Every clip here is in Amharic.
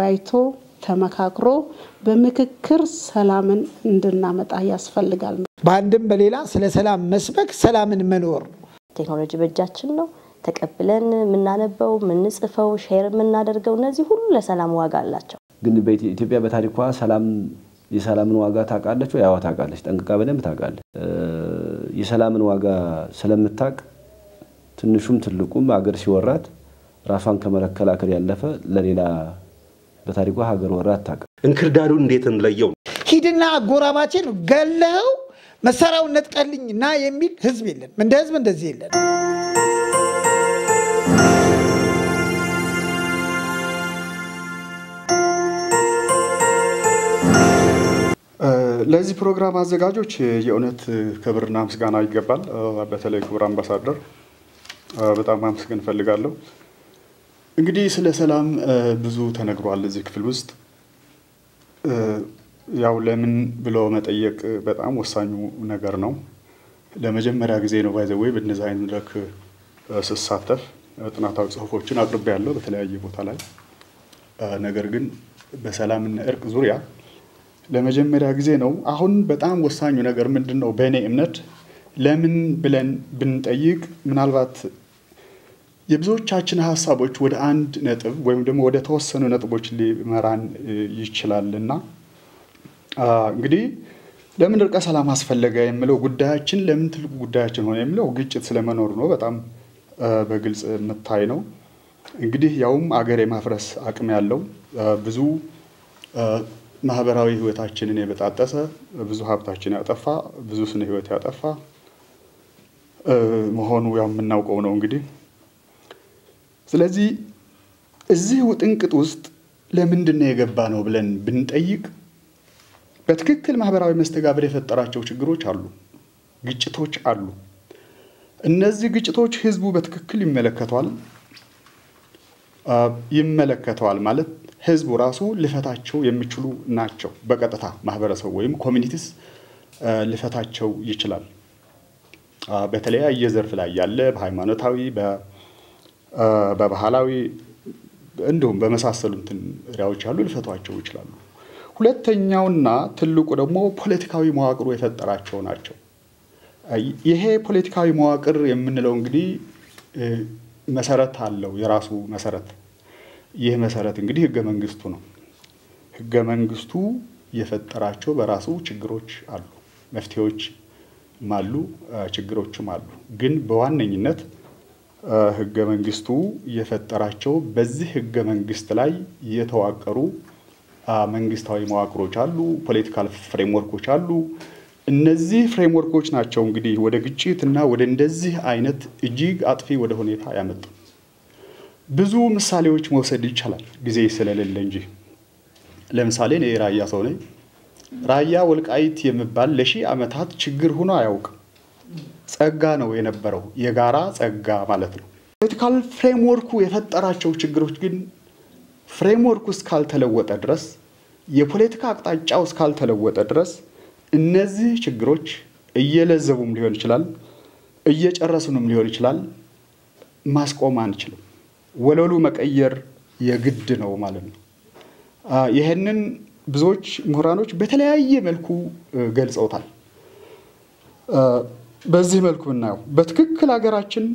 ተወያይቶ ተመካክሮ በመክክር ሰላምን እንድናመጣ ያስፈልጋል በአንድም በሌላ ስለ ሰላም መስበክ ሰላምን መኖር ቴክኖሎጂ በእጃችን ነው ተቀብለን ምናነበው ምንጽፈው ሼር ምናደርገው እነዚህ ሁሉ ለሰላም ዋጋ አላቸው ግን በኢትዮጵያ በታሪኳ ሰላም የሰላምን ዋጋ ታቃለች ወይ ያው ታቃለች ጠንቅቃ በደንብ ታቃለች የሰላምን ዋጋ ስለምታቅ ትንሹም ትልቁም አገር ሲወራት ራሷን ከመከላከል ያለፈ ለሌላ በታሪኳ ሀገር ወራት ታቀ እንክርዳዱን እንዴት እንለየው ሂድና አጎራባችን ገለው መሰራውን ነጥቀልኝና የሚል ህዝብ የለን እንደ ህዝብ እንደዚህ የለን ለዚህ ፕሮግራም አዘጋጆች የኡነት ክብርና ምስጋና ይገባል በተለይ ክቡር አምባሳደር በጣም ማመስገን ፈልጋለሁ እንግዲህ ስለ ሰላም ብዙ ተነግሯል እዚህ ክፍል ውስጥ ያው ለምን ብሎ መጠየቅ በጣም ወሳኙ ነገር ነው ለመጀመሪያ ጊዜ ነው ባይዘው ወይ በእነዚህ አይነት ድረክ ስሳተፍ ጥናታዊ ጽሁፎችን አቅርቤያለሁ በተለያየ ቦታ ላይ ነገር ግን በሰላምና እርቅ ዙሪያ ለመጀመሪያ ጊዜ ነው አሁን በጣም ወሳኙ ነገር ምንድነው በእኔ እምነት ለምን ብለን ብንጠይቅ ምናልባት የብዙዎቻችን ሐሳቦች ወደ አንድ ነጥብ ወይም ደግሞ ወደ ተወሰኑ ነጥቦች ሊመራን ይችላልና እንግዲህ ለምን እርቀ ሰላም አስፈልገ የሚለው ጉዳያችን ለምን ትልቁ ጉዳያችን ሆነ የሚለው ግጭት ስለመኖር ነው በጣም በግልጽ መታይ ነው እንግዲህ ያውም አገር የማፍረስ አቅም ያለው ብዙ ማህበራዊ ህይወታችንን የበጣጠሰ ብዙ ሀብታችን ያጠፋ ብዙ ስነ ህይወት ያጠፋ መሆኑ ያው ምናውቀው ነው እንግዲህ ስለዚህ እዚህ ውጥንቅጥ ውስጥ ለምንድነው የገባ ነው ብለን ብንጠይቅ በትክክል ማህበራዊ መስተጋብር የፈጠራቸው ችግሮች አሉ ግጭቶች አሉ እነዚህ ግጭቶች ህዝቡ በትክክል ይመለከታል ማለት ህዝቡ ራሱ ልፈታቸው የሚችሉ ናቸው በቀጥታ ማህበረሰብ ወይም ኮሚኒቲስ ልፈታቸው ይችላል በተለያየ ዘርፍ ላይ ያለ በሃይማኖታዊ በባህላዊ እንደውም በመሳሰሉት ሪያዎች ያሉ ልፈቷቸው ይችላሉ ሁለተኛውና ትልቁ ደግሞ ፖለቲካዊ መዋቅሩ የፈጠራቸው ናቸው ይሄ ፖለቲካዊ መዋቅር የምንለው እንግዲህ መሰረት አለው የራሱ መሰረት ይሄ መሰረት እንግዲህ ህገ መንግስቱ ነው ህገ መንግስቱ የፈጠራቸው በራሱ ችግሮች አሉ መፍትሄዎች ማሉ ችግሮችም አሉ ግን በዋነኝነት ህገ መንግስቱ የፈጠራቸው በዚህ ህገ መንግስት ላይ የተዋቀሩ መንግስታዊ መዋቅሮች አሉ ፖለቲካል ፍሬምወርኮች አሉ እነዚህ ፍሬምወርኮች ናቸው እንግዲህ ወደ ግጭትና ወደ እንደዚህ አይነት እጅግ አጥፊ ወደ ሁኔታ ያመጡ ብዙ ምሳሌዎች መውሰድ ይቻላል ጊዜ ስለሌለ እንጂ ለምሳሌ ለራያ ሰው ነኝ ራያ ወልቃይት የሚባል ለሺ አመታት ችግር ሆኖ አያውቅ ጸጋ ነው የነበረው የጋራ ጸጋ ማለት ነው ፖለቲካል ፍሬምወርኩ የፈጠራቸው ችግሮች ግን ፍሬምወርኩ እስካልተለወጠ ድረስ የፖለቲካ አቅጣጫው እስካልተለወጠ ድረስ እነዚህ ችግሮች እየለዘቡም ሊሆን ይችላል እየጨረሱንም ሊሆን ይችላል ማስቆም አንችልም ወለሉ መቀየር የግድ ነው ማለት ነው ይሄንን ብዙዎች ምሁራኖች በተለያየ መልኩ ገልጸውታል በዚህ መልኩ እናየው በትክክል ሀገራችን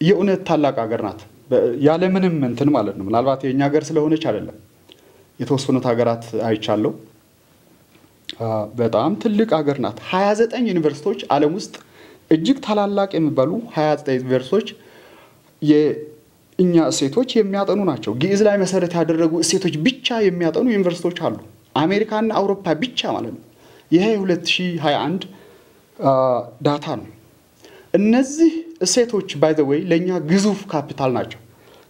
የኡነት ታላቅ ሀገር ናት ያለ ምንም እንትን ማለት ነው ምናልባት የኛ ሀገር ስለሆነች አይደለም የተወሰኑት ሀገራት አይቻለው በጣም ትልቅ ሀገር ናት 29 ዩኒቨርሲቲዎች ዓለም ውስጥ እጅግ ታላላቅ የሚባሉ 29 ዩኒቨርሲቲዎች የኛ እሴቶች የሚያጠኑ ናቸው ግዕዝ ላይ መሰረት ያደረጉ እሴቶች ብቻ የሚያጠኑ ዩኒቨርሲቲዎች አሉ አሜሪካና አውሮፓ ብቻ ማለት ነው ይሄ 2021 ዳታ ነው እነዚህ እሴቶች ባይ ዘ ዌይ ለኛ ግዙፍ ካፒታል ናቸው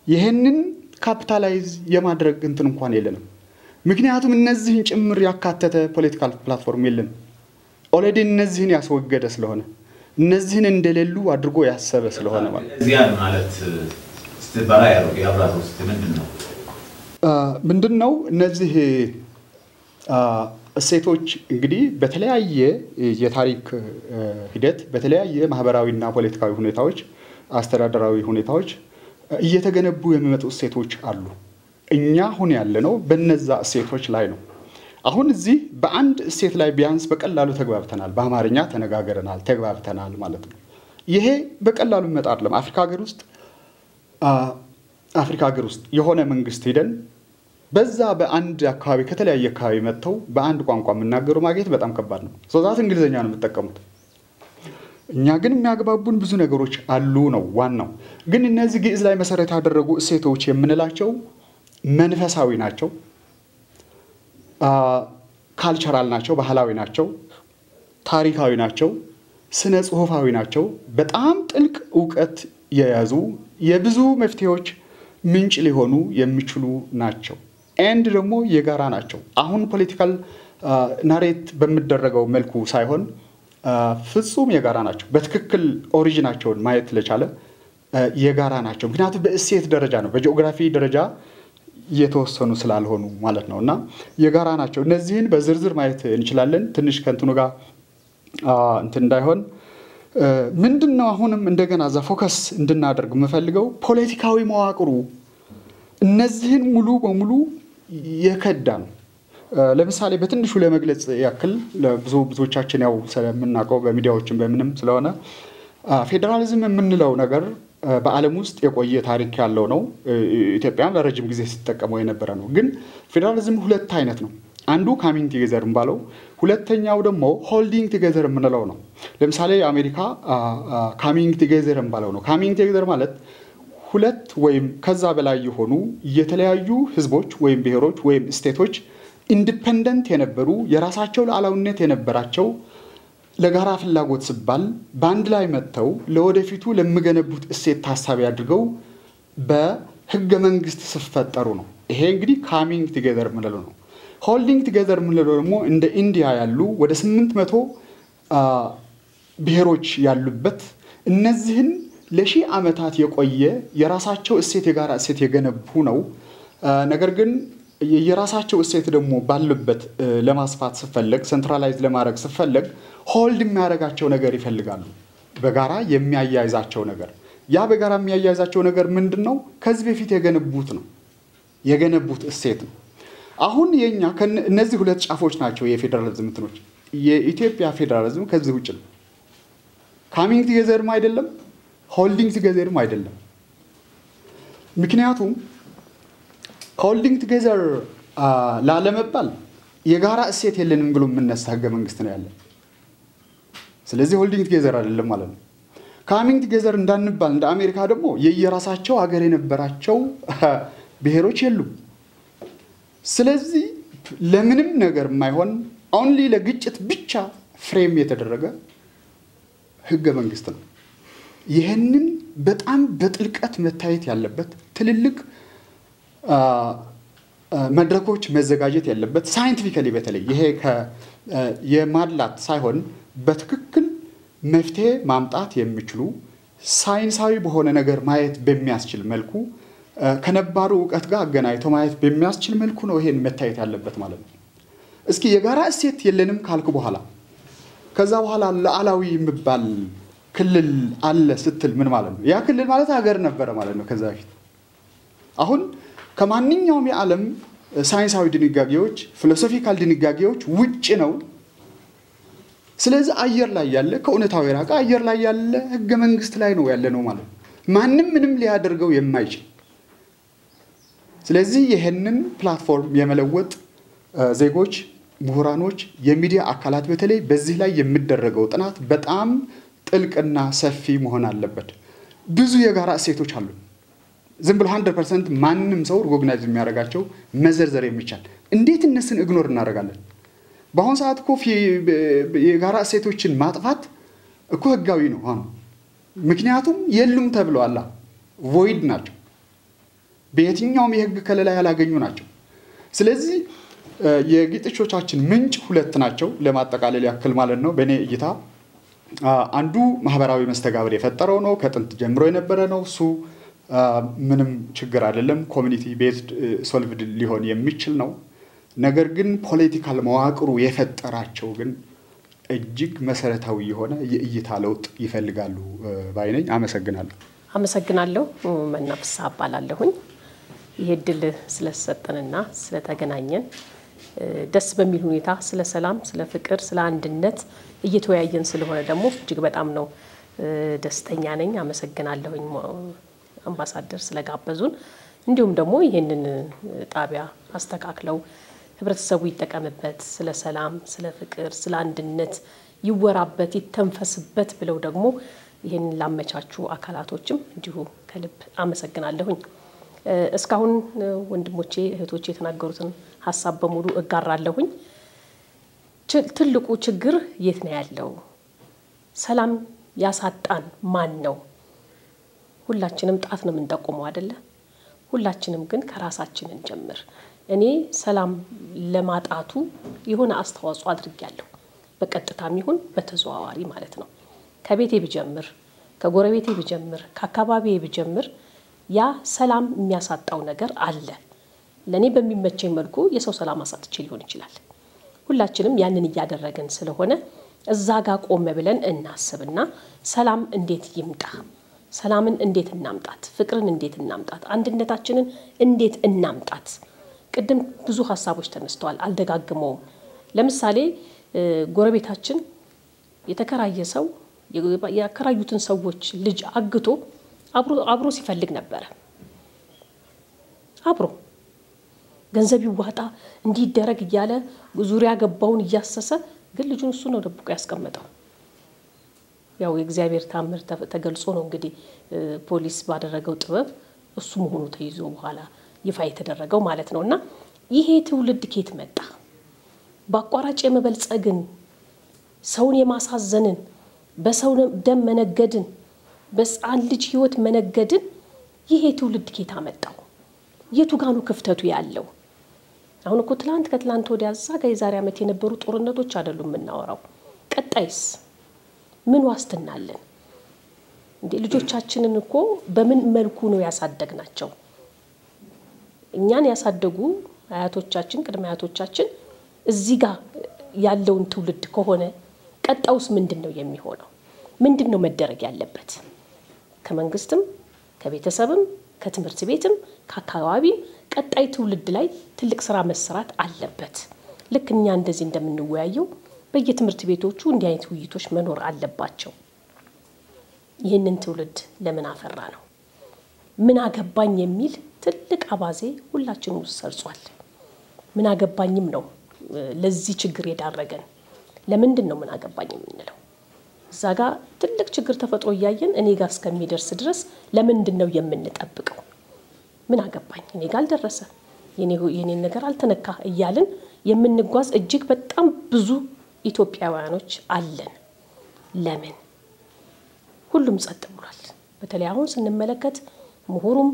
ይሄንን ካፒታላይዝ የማድረግ እንትን እንኳን የለንም ምክንያቱም እነዚህን ጭምር ያካተተ ፖለቲካል ፕላትፎርም የለም ኦሬዲ እነዚህን ያስወገደ ስለሆነ እነዚህን እንደሌሉ አድርጎ ያሰበ ስለሆነ ማለት ስትባራ ያለው ያብራሩ ውስጥ ምንድነው እነዚህ እሴቶች እንግዲህ በተለያየ የታሪክ ሂደት በተለያየ ማህበራዊና ፖለቲካዊ ሁኔታዎች አስተዳደራዊ ሁኔታዎች እየተገነቡ የሚመጡ እሴቶች አሉ እኛ አሁን ያለነው በነዛ እሴቶች ላይ ነው። አሁን እዚህ በአንድ እሴት ላይ ቢያንስ በቀላሉ ተግባብተናል፣ በአማርኛ ተነጋገረናል፣ ተግባብተናል ማለት ነው። ይሄ በቀላሉ መጣ አይደለም። አፍሪካ ሀገር ውስጥ የሆነ መንግስት ሄደን በዛ በአንድ አካባቢ ከተለያየ አካባቢ መጥተው በአንድ ቋንቋ የምናገሩ ማግኘት በጣም ከባድ ነው። ሶዛት እንግሊዘኛ ነው የምትጠቀሙት። እኛ ግን የሚያግባቡን ብዙ ነገሮች አሉ ነው ዋናው። ግን እነዚህ ግዕዝ ላይ መሰረት ያደረጉ እሴቶች የምንላቸው መንፈሳዊ ናቸው፣ ካልቸራል ናቸው፣ ባህላዊ ናቸው፣ ታሪካዊ ናቸው፣ ስነ ጽሁፋዊ ናቸው። በጣም ጥልቅ ዕውቀት የያዙ የብዙ መፍትሄዎች ምንጭ ሊሆኑ የሚችሉ ናቸው። ኤንድ ደግሞ የጋራ ናቸው። አሁን ፖለቲካል ናሬት በሚደረገው መልኩ ሳይሆን ፍጹም የጋራ ናቸው። በትክክል ኦሪጂናቸውን ማየት ለቻለ የጋራ ናቸው። ምክንያቱም በእሴት ደረጃ ነው፣ በጂኦግራፊ ደረጃ የተወሰኑ ስላልሆኑ ማለት ነው። እና የጋራ ናቸው። እነዚህን በዝርዝር ማየት እንችላለን። ትንሽ ከእንትኑ ጋር እንትን እንዳይሆን ምንድነው አሁንም እንደገና እዛ ፎከስ እንድናደርግ የምፈልገው ፖለቲካዊ መዋቅሩ እነዚህን ሙሉ በሙሉ የከዳ ነው። ለምሳሌ በትንሹ ለመግለጽ ያክል ብዙዎቻችን ያው ስለምናውቀው በሚዲያዎችም በምንም ስለሆነ ፌዴራሊዝም የምንለው ነገር በዓለም ውስጥ የቆየ ታሪክ ያለው ነው። ኢትዮጵያም ለረጅም ጊዜ ሲጠቀመው የነበረ ነው። ግን ፌዴራሊዝም ሁለት አይነት ነው። አንዱ ካሚንግ ቱጌዘር የምባለው፣ ሁለተኛው ደግሞ ሆልዲንግ ቱጌዘር የምንለው ነው። ለምሳሌ አሜሪካ ካሚንግ ቱጌዘር የምባለው ነው። ካሚንግ ቱጌዘር ማለት ሁለት ወይም ከዛ በላይ የሆኑ የተለያዩ ህዝቦች ወይም ብሔሮች ወይም ስቴቶች ኢንዲፔንደንት የነበሩ የራሳቸው ሉዓላዊነት የነበራቸው ለጋራ ፍላጎት ሲባል በአንድ ላይ መጥተው ለወደፊቱ ለሚገነቡት እሴት ታሳቢ አድርገው በህገ መንግስት ሲፈጠሩ ነው። ይሄ እንግዲህ ካሚንግ ቱጌዘር የምንለው ነው። ሆልዲንግ ቱጌዘር የምንለው ደግሞ እንደ ኢንዲያ ያሉ ወደ 800 ብሔሮች ያሉበት እነዚህን ለሺህ ዓመታት የቆየ የራሳቸው እሴት የጋራ እሴት የገነቡ ነው። ነገር ግን የራሳቸው እሴት ደግሞ ባሉበት ለማስፋት ሲፈለግ ሴንትራላይዝ ለማድረግ ሲፈለግ ሆልድ የሚያደርጋቸው ነገር ይፈልጋሉ። በጋራ የሚያያይዛቸው ነገር። ያ በጋራ የሚያያይዛቸው ነገር ምንድነው? ከዚህ በፊት የገነቡት ነው። የገነቡት እሴት ነው። አሁን የኛ እነዚህ ሁለት ጫፎች ናቸው የፌዴራሊዝም እንትኖች። የኢትዮጵያ ፌዴራሊዝም ከዚህ ውጭ ነው። ካሚንግ ቱጌዘርም አይደለም፣ ሆልዲንግ ቱጌዘርም አይደለም። ምክንያቱም ሆልዲንግ ቱጌዘር ላለመባል የጋራ እሴት የለንም ብሎ የምነሳ ህገ መንግስት ነው ያለ። ስለዚህ ሆልዲንግ ቱጌዘር አይደለም ማለት ነው። ካሚንግ ቱጌዘር እንዳንባል እንደ አሜሪካ ደግሞ የየራሳቸው ሀገር የነበራቸው ብሔሮች የሉም። ስለዚህ ለምንም ነገር የማይሆን ኦንሊ ለግጭት ብቻ ፍሬም የተደረገ ህገ መንግስት ነው። ይህንን በጣም በጥልቀት መታየት ያለበት ትልልቅ መድረኮች መዘጋጀት ያለበት ሳይንቲፊካሊ በተለይ ይሄ የማድላት ሳይሆን በትክክል መፍትሄ ማምጣት የሚችሉ ሳይንሳዊ በሆነ ነገር ማየት በሚያስችል መልኩ ከነባሩ ዕውቀት ጋር አገናኝቶ ማየት በሚያስችል መልኩ ነው ይሄን መታየት ያለበት ማለት ነው። እስኪ የጋራ እሴት የለንም ካልኩ በኋላ ከዛ በኋላ ሉዓላዊ የሚባል ክልል አለ ስትል ምን ማለት ነው? ያ ክልል ማለት ሀገር ነበረ ማለት ነው ከዛ በፊት። አሁን ከማንኛውም የዓለም ሳይንሳዊ ድንጋጌዎች ፊሎሶፊካል ድንጋጌዎች ውጭ ነው። ስለዚህ አየር ላይ ያለ ከእውነታው የራቀ አየር ላይ ያለ ህገ መንግስት ላይ ነው ያለ ነው ማለት ነው። ማንም ምንም ሊያደርገው የማይችል። ስለዚህ ይሄንን ፕላትፎርም የመለወጥ ዜጎች፣ ምሁራኖች፣ የሚዲያ አካላት በተለይ በዚህ ላይ የሚደረገው ጥናት በጣም ጥልቅና ሰፊ መሆን አለበት። ብዙ የጋራ እሴቶች አሉ። ዝም ብሎ 100% ማንም ሰው ሪኮግናይዝ የሚያደርጋቸው መዘርዘር የሚቻል እንዴት እነሱን ኢግኖር እናደርጋለን? በአሁን ሰዓት እኮ የጋራ እሴቶችን ማጥፋት እኮ ህጋዊ ነው አሁን። ምክንያቱም የሉም ተብለዋል። ቮይድ ናቸው። በየትኛውም የህግ ከለላ ያላገኙ ናቸው። ስለዚህ የግጭቶቻችን ምንጭ ሁለት ናቸው ለማጠቃለል ያክል ማለት ነው በእኔ እይታ። አንዱ ማህበራዊ መስተጋብር የፈጠረው ነው፣ ከጥንት ጀምሮ የነበረ ነው። እሱ ምንም ችግር አይደለም፣ ኮሚኒቲ ቤዝድ ሶልቭድ ሊሆን የሚችል ነው። ነገር ግን ፖለቲካል መዋቅሩ የፈጠራቸው ግን እጅግ መሰረታዊ የሆነ የእይታ ለውጥ ይፈልጋሉ ባይነኝ። አመሰግናለሁ። አመሰግናለሁ። መናፍሳ አባላለሁኝ። ይሄ ድል ስለሰጠንና ስለተገናኘን ደስ በሚል ሁኔታ ስለ ሰላም፣ ስለ ፍቅር፣ ስለ አንድነት እየተወያየን ስለሆነ ደግሞ እጅግ በጣም ነው ደስተኛ ነኝ። አመሰግናለሁኝ አምባሳደር ስለጋበዙን። እንዲሁም ደግሞ ይሄንን ጣቢያ አስተካክለው ህብረተሰቡ ይጠቀምበት፣ ስለ ሰላም፣ ስለ ፍቅር፣ ስለ አንድነት ይወራበት፣ ይተንፈስበት ብለው ደግሞ ይሄን ላመቻቹ አካላቶችም እንዲሁ ከልብ አመሰግናለሁኝ። እስካሁን ወንድሞቼ እህቶቼ የተናገሩትን ሐሳብ በሙሉ እጋራለሁኝ። ትልቁ ችግር የት ነው ያለው? ሰላም ያሳጣን ማን ነው? ሁላችንም ጣት ነው የምንጠቁመው አይደለ? ሁላችንም ግን ከራሳችን እንጀምር። እኔ ሰላም ለማጣቱ የሆነ አስተዋጽኦ አድርጌያለሁ፣ በቀጥታም ይሁን በተዘዋዋሪ ማለት ነው። ከቤቴ ብጀምር፣ ከጎረቤቴ ብጀምር፣ ከአካባቢዬ ብጀምር ያ ሰላም የሚያሳጣው ነገር አለ። ለኔ በሚመቸኝ መልኩ የሰው ሰላም አሳጥቼ ሊሆን ይችላል። ሁላችንም ያንን እያደረገን ስለሆነ እዛ ጋር ቆም ብለን እናስብና ሰላም እንዴት ይምጣ፣ ሰላምን እንዴት እናምጣት፣ ፍቅርን እንዴት እናምጣት፣ አንድነታችንን እንዴት እናምጣት። ቅድም ብዙ ሐሳቦች ተነስተዋል፣ አልደጋግመውም። ለምሳሌ ጎረቤታችን የተከራየ ሰው ያከራዩትን ሰዎች ልጅ አግቶ አብሮ ሲፈልግ ነበር። አብሮ ገንዘብ ይዋጣ እንዲደረግ እያለ ዙሪያ ገባውን እያሰሰ ግን ልጁን እሱ ነው ደብቆ ያስቀመጠው። ያው የእግዚአብሔር ታምር ተገልጾ ነው እንግዲህ ፖሊስ ባደረገው ጥበብ እሱ መሆኑ ተይዞ በኋላ ይፋ የተደረገው ማለት ነውና ይሄ ትውልድ ከየት መጣ? በአቋራጭ የመበልጸግን፣ ሰውን የማሳዘንን፣ በሰው ደም መነገድን፣ በሕፃን ልጅ ህይወት መነገድን ይሄ ትውልድ ከየት አመጣው? የቱ ጋኑ ክፍተቱ ያለው? አሁን እኮ ከትላንት ወዲያ እዛ ጋር የዛሬ ዓመት የነበሩ ጦርነቶች አይደሉም የምናወራው። ቀጣይስ ምን ዋስትና አለን? እንዴ ልጆቻችንን እኮ በምን መልኩ ነው ያሳደግናቸው? እኛን ያሳደጉ አያቶቻችን፣ ቅድመ አያቶቻችን እዚህ ጋር ያለውን ትውልድ ከሆነ ቀጣውስ ምንድነው የሚሆነው? ምንድነው መደረግ ያለበት? ከመንግስትም፣ ከቤተሰብም፣ ከትምህርት ቤትም፣ ከአካባቢም ቀጣይ ትውልድ ላይ ትልቅ ስራ መስራት አለበት። ልክ እኛ እንደዚህ እንደምንወያየው በየትምህርት ቤቶቹ እንዲህ አይነት ውይይቶች መኖር አለባቸው። ይህንን ትውልድ ለምን አፈራ ነው? ምን አገባኝ የሚል ትልቅ አባዜ ሁላችንም ውስጥ ሰርጿል። ምን አገባኝም ነው ለዚህ ችግር የዳረገን። ለምንድን ነው ምን አገባኝ የምንለው? እዛ ጋር ትልቅ ችግር ተፈጥሮ እያየን እኔ ጋር እስከሚደርስ ድረስ ለምንድን ነው የምንጠብቀው? ምን አገባኝ እኔ ጋር አልደረሰ፣ የኔን ነገር አልተነካ እያልን የምንጓዝ እጅግ በጣም ብዙ ኢትዮጵያውያኖች አለን። ለምን ሁሉም ጸጥ ብሏል? በተለይ አሁን ስንመለከት ምሁሩም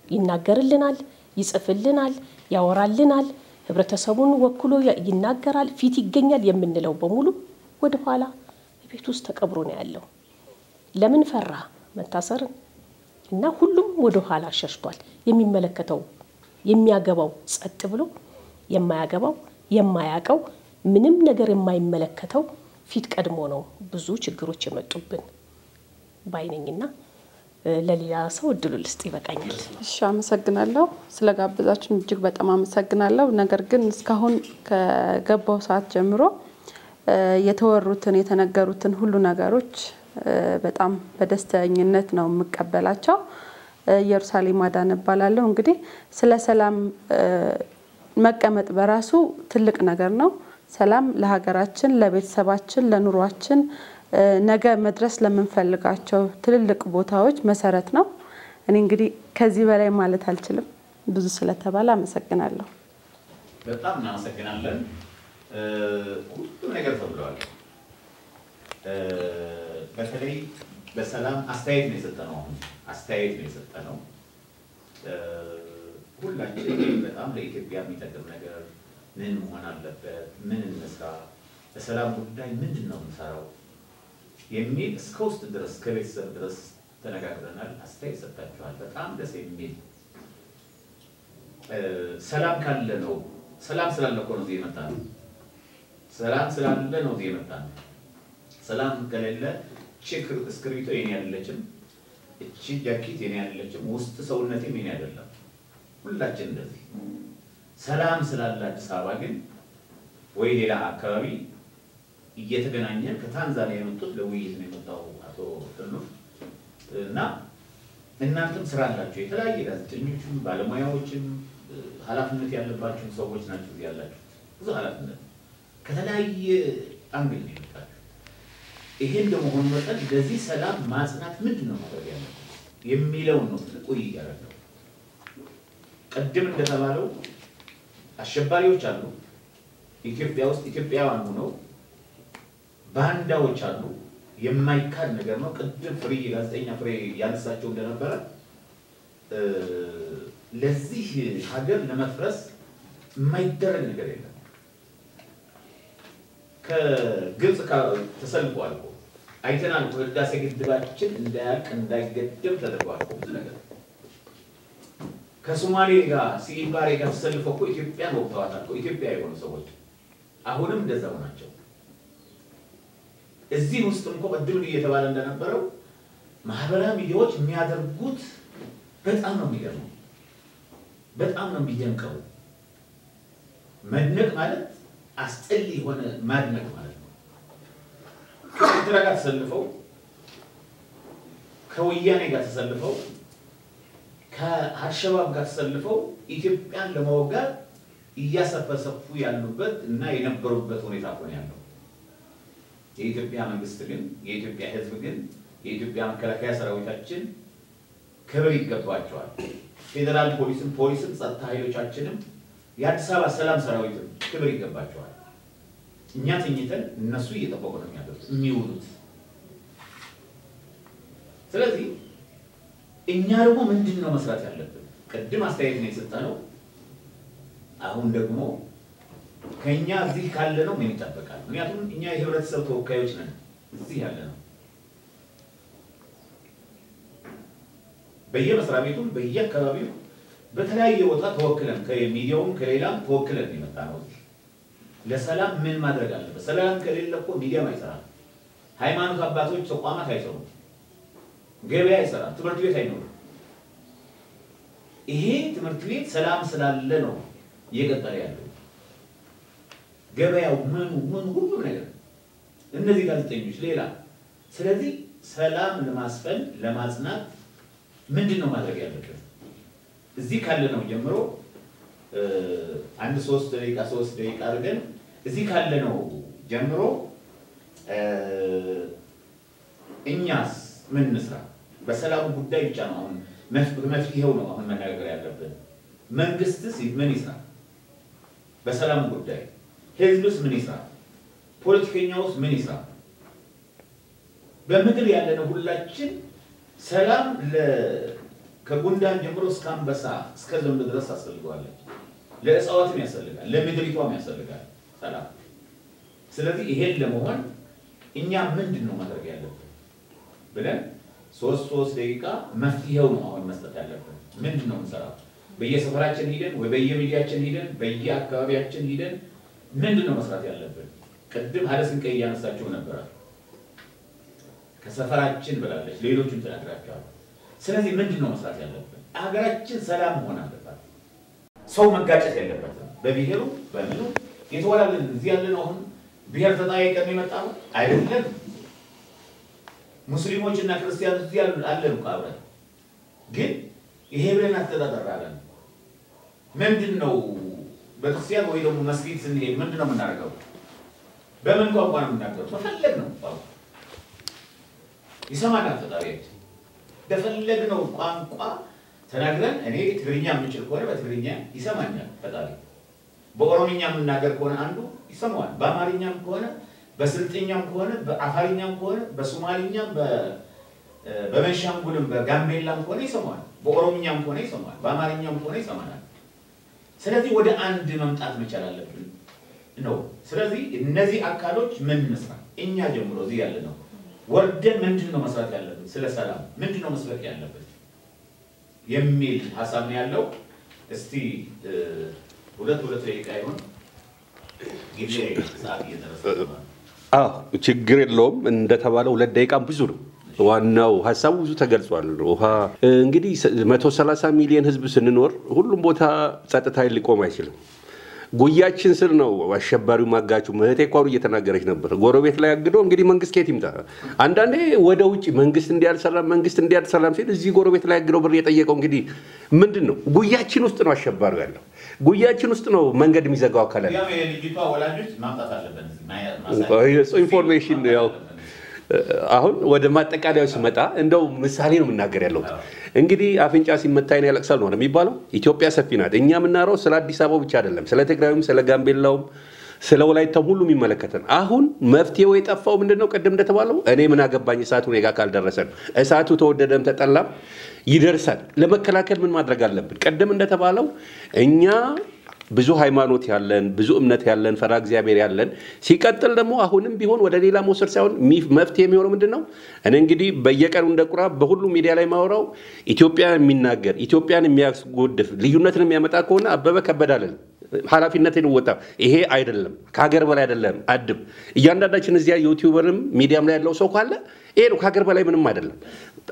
ይናገርልናል፣ ይጽፍልናል፣ ያወራልናል፣ ህብረተሰቡን ወክሎ ይናገራል፣ ፊት ይገኛል የምንለው በሙሉ ወደ ኋላ ቤት ውስጥ ተቀብሮ ነው ያለው። ለምን ፈራ መታሰርን? እና ሁሉም ወደ ኋላ ሸሽቷል። የሚመለከተው የሚያገባው ጸጥ ብሎ፣ የማያገባው የማያቀው ምንም ነገር የማይመለከተው ፊት ቀድሞ ነው ብዙ ችግሮች የመጡብን ባይነኝና ለሌላ ሰው እድሉ ልስጥ ይበቃኛል። እሺ አመሰግናለሁ። ስለጋበዛችሁን እጅግ በጣም አመሰግናለሁ። ነገር ግን እስካሁን ከገባው ሰዓት ጀምሮ የተወሩትን የተነገሩትን ሁሉ ነገሮች በጣም በደስተኝነት ነው የምቀበላቸው። ኢየሩሳሌም አዳነ እባላለሁ። እንግዲህ ስለ ሰላም መቀመጥ በራሱ ትልቅ ነገር ነው። ሰላም ለሀገራችን፣ ለቤተሰባችን፣ ለኑሯችን ነገ መድረስ ለምንፈልጋቸው ትልልቅ ቦታዎች መሰረት ነው። እኔ እንግዲህ ከዚህ በላይ ማለት አልችልም። ብዙ ስለተባለ አመሰግናለሁ። በጣም እናመሰግናለን። ሁሉ ነገር ተብሏል። በተለይ በሰላም አስተያየት ነው የሰጠነው። አስተያየት ነው የሰጠነው። ሁላችንም በጣም ለኢትዮጵያ የሚጠቅም ነገር ምን መሆን አለበት፣ ምን እንስራ፣ በሰላም ጉዳይ ምንድን ነው የምንሰራው የሚል እስከ ውስጥ ድረስ ከቤተሰብ ድረስ ተነጋግረናል። አስተያየት ሰጣችኋል። በጣም ደስ የሚል ሰላም ካለ ነው። ሰላም ስላለ እኮ ነው እዚህ የመጣነው። ሰላም ስላለ ነው እዚህ የመጣነው። ሰላም ከሌለ ቼክ እስክሪብቶ የኔ አይደለችም፣ እቺ ጃኬት የኔ አይደለችም፣ ውስጥ ሰውነቴም የኔ አይደለም። ሁላችን እንደዚህ ሰላም ስላለ አዲስ አበባ ግን ወይ ሌላ አካባቢ እየተገናኘን ከታንዛኒያ የመጡት ለውይይት ነው የመጣው አቶ ጥሉፍ እና እናንተም ስራ አላችሁ የተለያየ ጋዜጠኞችም ባለሙያዎችም ኃላፊነት ያለባችሁ ሰዎች ናችሁ ያላችሁ ብዙ ኃላፊነት ከተለያየ አንግል ነው የመጣችሁ ይሄን ደግሞ መጠን ለዚህ ሰላም ማጽናት ምንድነው ማድረግ ያለብን የሚለው ነው ቆይ ያረጋው ቀደም እንደተባለው አሸባሪዎች አሉ ኢትዮጵያ ውስጥ ኢትዮጵያውያን ሆነው ባንዳዎች አሉ የማይካድ ነገር ነው ቀደም ፍሬ ጋዜጠኛ ፍሬ ያነሳቸው እንደነበረ ለዚህ ሀገር ለመፍረስ የማይደረግ ነገር የለም ከግብጽ ተሰልፏል አይተናል ወዳሴ ግድባችን እንዳያልቅ እንዳይገደብ ተደርጓል ብዙ ነገር ከሶማሌ ጋር ሲባሬ ጋር ተሰልፈው ኢትዮጵያን ወጥተዋል ኢትዮጵያ የሆኑ ሰዎች አሁንም እንደዛው ናቸው እዚህ ውስጥ እንኳን ቀደም እየተባለ እንደነበረው ማህበራዊ ሚዲያዎች የሚያደርጉት በጣም ነው የሚገርመው በጣም ነው የሚደንቀው መድነቅ ማለት አስጠሊ የሆነ ማድነቅ ማለት ነው ከኤርትራ ጋር ተሰልፈው ከወያኔ ጋር ተሰልፈው ከአሸባብ ጋር ተሰልፈው ኢትዮጵያን ለማወጋት እያሰፈሰፉ ያሉበት እና የነበሩበት ሁኔታ ሆነ ያለው የኢትዮጵያ መንግስት ግን የኢትዮጵያ ህዝብ ግን የኢትዮጵያ መከላከያ ሰራዊታችን ክብር ይገባቸዋል ፌደራል ፖሊስም ጸጥታ ኃይሎቻችንም የአዲስ አበባ ሰላም ሰራዊትም ክብር ይገባቸዋል እኛ ተኝተን እነሱ እየተጠበቁ ነው የሚውሉት ስለዚህ እኛ ደግሞ ምንድነው መስራት ያለብን ቀደም አስተያየት ነው የሰጠነው አሁን ደግሞ ከኛ እዚህ ካለ ነው ምን ይጠበቃል ምክንያቱም እኛ የህብረተሰብ ተወካዮች ነን እዚህ ያለ ነው በየመስሪያ ቤቱም በየአካባቢው በተለያየ ቦታ ተወክለን ከሚዲያውም ከሌላም ተወክለን የመጣ ነው ለሰላም ምን ማድረግ አለበት ሰላም ከሌለ እኮ ሚዲያም አይሰራም ሃይማኖት አባቶች ተቋማት አይሰሩም ገበያ አይሰራም ትምህርት ቤት አይኖርም ይሄ ትምህርት ቤት ሰላም ስላለ ነው እየቀጠለ ያለው ገበያው ምን ሁሉ ነገር እነዚህ ጋዜጠኞች ሌላ ስለዚህ ሰላም ለማስፈን ለማጽናት ምንድነው ማድረግ ያለበት እዚህ ካለ ነው ጀምሮ አንድ 3 ደቂቃ አድርገን እዚህ ካለ ነው ጀምሮ እኛስ ምን እንስራ በሰላም ጉዳይ ብቻ ነው አሁን መፍትሄው ነው አሁን መናገር ያለብን መንግስትስ ምን ይስራ በሰላም ጉዳይ ህዝብስ ምን ይስራ ፖለቲከኛውስ ምን ይስራ በምድር ያለነው ሁላችን ሰላም ከጉንዳን ጀምሮ እስከ አንበሳ እስከ ዘንድ ድረስ አስፈልጋለች ለእጽዋትም ያስፈልጋል ለምድሪቷም ያስፈልጋል ሰላም ስለዚህ ይሄን ለመሆን እኛ ምንድነው ማድረግ ያለብን ብለን 3 ደቂቃ መፍትሄው ነው አሁን መስጠት ያለብን ምንድነው እንሰራው በየሰፈራችን ሄደን ወይ በየሚዲያችን ሄደን በየአካባቢያችን ሄደን ምንድነው መስራት ያለብን ቀደም ሀለስን ቀይ ያነሳቸው ነበር ከሰፈራችን ብላለች ሌሎችም ተናግራቸዋል ስለዚህ ምንድነው መስራት ያለብን አገራችን ሰላም መሆን አለበት ሰው መጋጨት የለበትም በብሔሩ በምኑ የተወላለን እዚህ ያለን አሁን ብሔር ተጣይቀን የመጣው አይደለም ሙስሊሞችና ክርስቲያኖች እዚህ አለን አብረን ግን ይሄ ብለን አስተዳደራለን ምንድነው በክርስቲያን ወይ ደግሞ መስጊድ ስንሄድ ምንድነው የምናደርገው በምን ቋንቋ ነው የምናገረው ተፈለግ ነው ይሰማናል ተጣሪያችን ተፈለግነው ቋንቋ ተናግረን እኔ ትግርኛ የምችል ከሆነ በትግርኛ ይሰማኛል ፈጣሪ በኦሮምኛ የምናገር ከሆነ አንዱ ይሰማዋል በአማርኛም ከሆነ በስልጥኛም ከሆነ በአፋርኛም ከሆነ በሶማሊኛም በቤንሻንጉልም በጋምቤላም ከሆነ ይሰማዋል በኦሮምኛም ከሆነ ይሰማዋል በአማርኛም ከሆነ ይሰማናል ስለዚህ ወደ አንድ መምጣት መቻል አለብን ነው ስለዚህ እነዚህ አካሎች ምን መስራት እኛ ጀምሮ እዚህ ያለ ነው ወርደን ምንድነው መስራት ያለብን ስለ ሰላም ምንድነው መስበክ ያለበት የሚል ሐሳብ ነው ያለው እስቲ ሁለት ደቂቃ ይሁን ጊዜ ሰዓት እየደረሰ ችግር የለውም እንደተባለው 2 ደቂቃም ብዙ ነው ዋናው ሐሳቡ ብዙ ተገልጿል። ውሃ እንግዲህ 130 ሚሊዮን ህዝብ ስንኖር ሁሉም ቦታ ጸጥታ ሊቆም አይችልም። ጉያችን ስር ነው አሸባሪው ማጋቹ ምህቴ ቋሩ እየተናገረች ነበር። ጎረቤት ላይ አግዶ እንግዲህ መንግስት ከየት ይምጣ? አንዳንዴ ወደ ውጪ መንግስት እንዲያልሰራም ሲል እዚህ ጎረቤት ላይ አግዶ ብር የጠየቀው እንግዲህ ምንድነው? ጉያችን ውስጥ ነው አሸባሪው ያለው። ጉያችን ውስጥ ነው መንገድ የሚዘጋው አካል ያለው። የልጅቷ ወላጆች ማምጣት አለበት ኢንፎርሜሽን ያው አሁን ወደ ማጠቃለያው ሲመጣ እንደው ምሳሌ ነው የምናገር ያለው። እንግዲህ አፍንጫ ሲመታኝ ያለቅሳል ነው የሚባለው። ኢትዮጵያ ሰፊ ናት። እኛ የምናረው ስለ አዲስ አበባ ብቻ አይደለም፣ ስለ ትግራይም፣ ስለ ጋምቤላውም፣ ስለ ወላይታው ሁሉ የሚመለከተን። አሁን መፍትሄው የጠፋው ምንድነው? ቀደም እንደተባለው እኔ ምን አገባኝ እሳቱ እኔ ጋር ካልደረሰን። እሳቱ ተወደደም ተጠላም ይደርሳል። ለመከላከል ምን ማድረግ አለብን? ቀደም እንደተባለው እኛ ብዙ ሃይማኖት ያለን ብዙ እምነት ያለን ፈራ እግዚአብሔር ያለን ሲቀጥል ደግሞ አሁንም ቢሆን ወደ ሌላ መውሰድ ሳይሆን መፍትሄ የሚሆነው ምንድነው? እኔ እንግዲህ በየቀኑ እንደቁራ በሁሉ ሚዲያ ላይ ማወራው ኢትዮጵያን የሚናገር ኢትዮጵያን የሚያስጎድፍ ልዩነትን የሚያመጣ ከሆነ አበበ ከበደ አይደለም ኃላፊነትን ወጣ። ይሄ አይደለም ከሀገር በላይ አይደለም። አድብ እያንዳንዳችን እዚያ ዩቲዩበርም ሚዲያም ላይ ያለው ሰው ካለ ይሄ ነው ከሀገር በላይ ምንም አይደለም።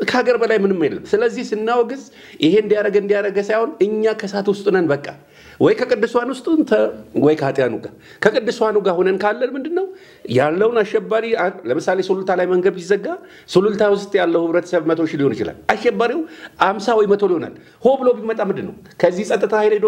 ከሀገር በላይ ምንም የለም። ስለዚህ ስናወግዝ ይሄ እንዲያረገ ሳይሆን እኛ ከሳት ውስጥ ነን። በቃ ወይ ከቅዱሳን ውስጥ ወይ ከኃጢያኑ ጋር ከቅዱሳኑ ጋር ሆነን ካለን ምንድነው ያለውን አሸባሪ ለምሳሌ ሱሉልታ ላይ መንገድ ቢዘጋ ሱሉልታ ውስጥ ያለው ህብረተሰብ 100 ሺህ ሊሆን ይችላል። አሸባሪው 50 ወይ 100 ሊሆናል። ሆ ብሎ ቢመጣ ምንድነው ከዚህ ጸጥታ ኃይል ሄዶ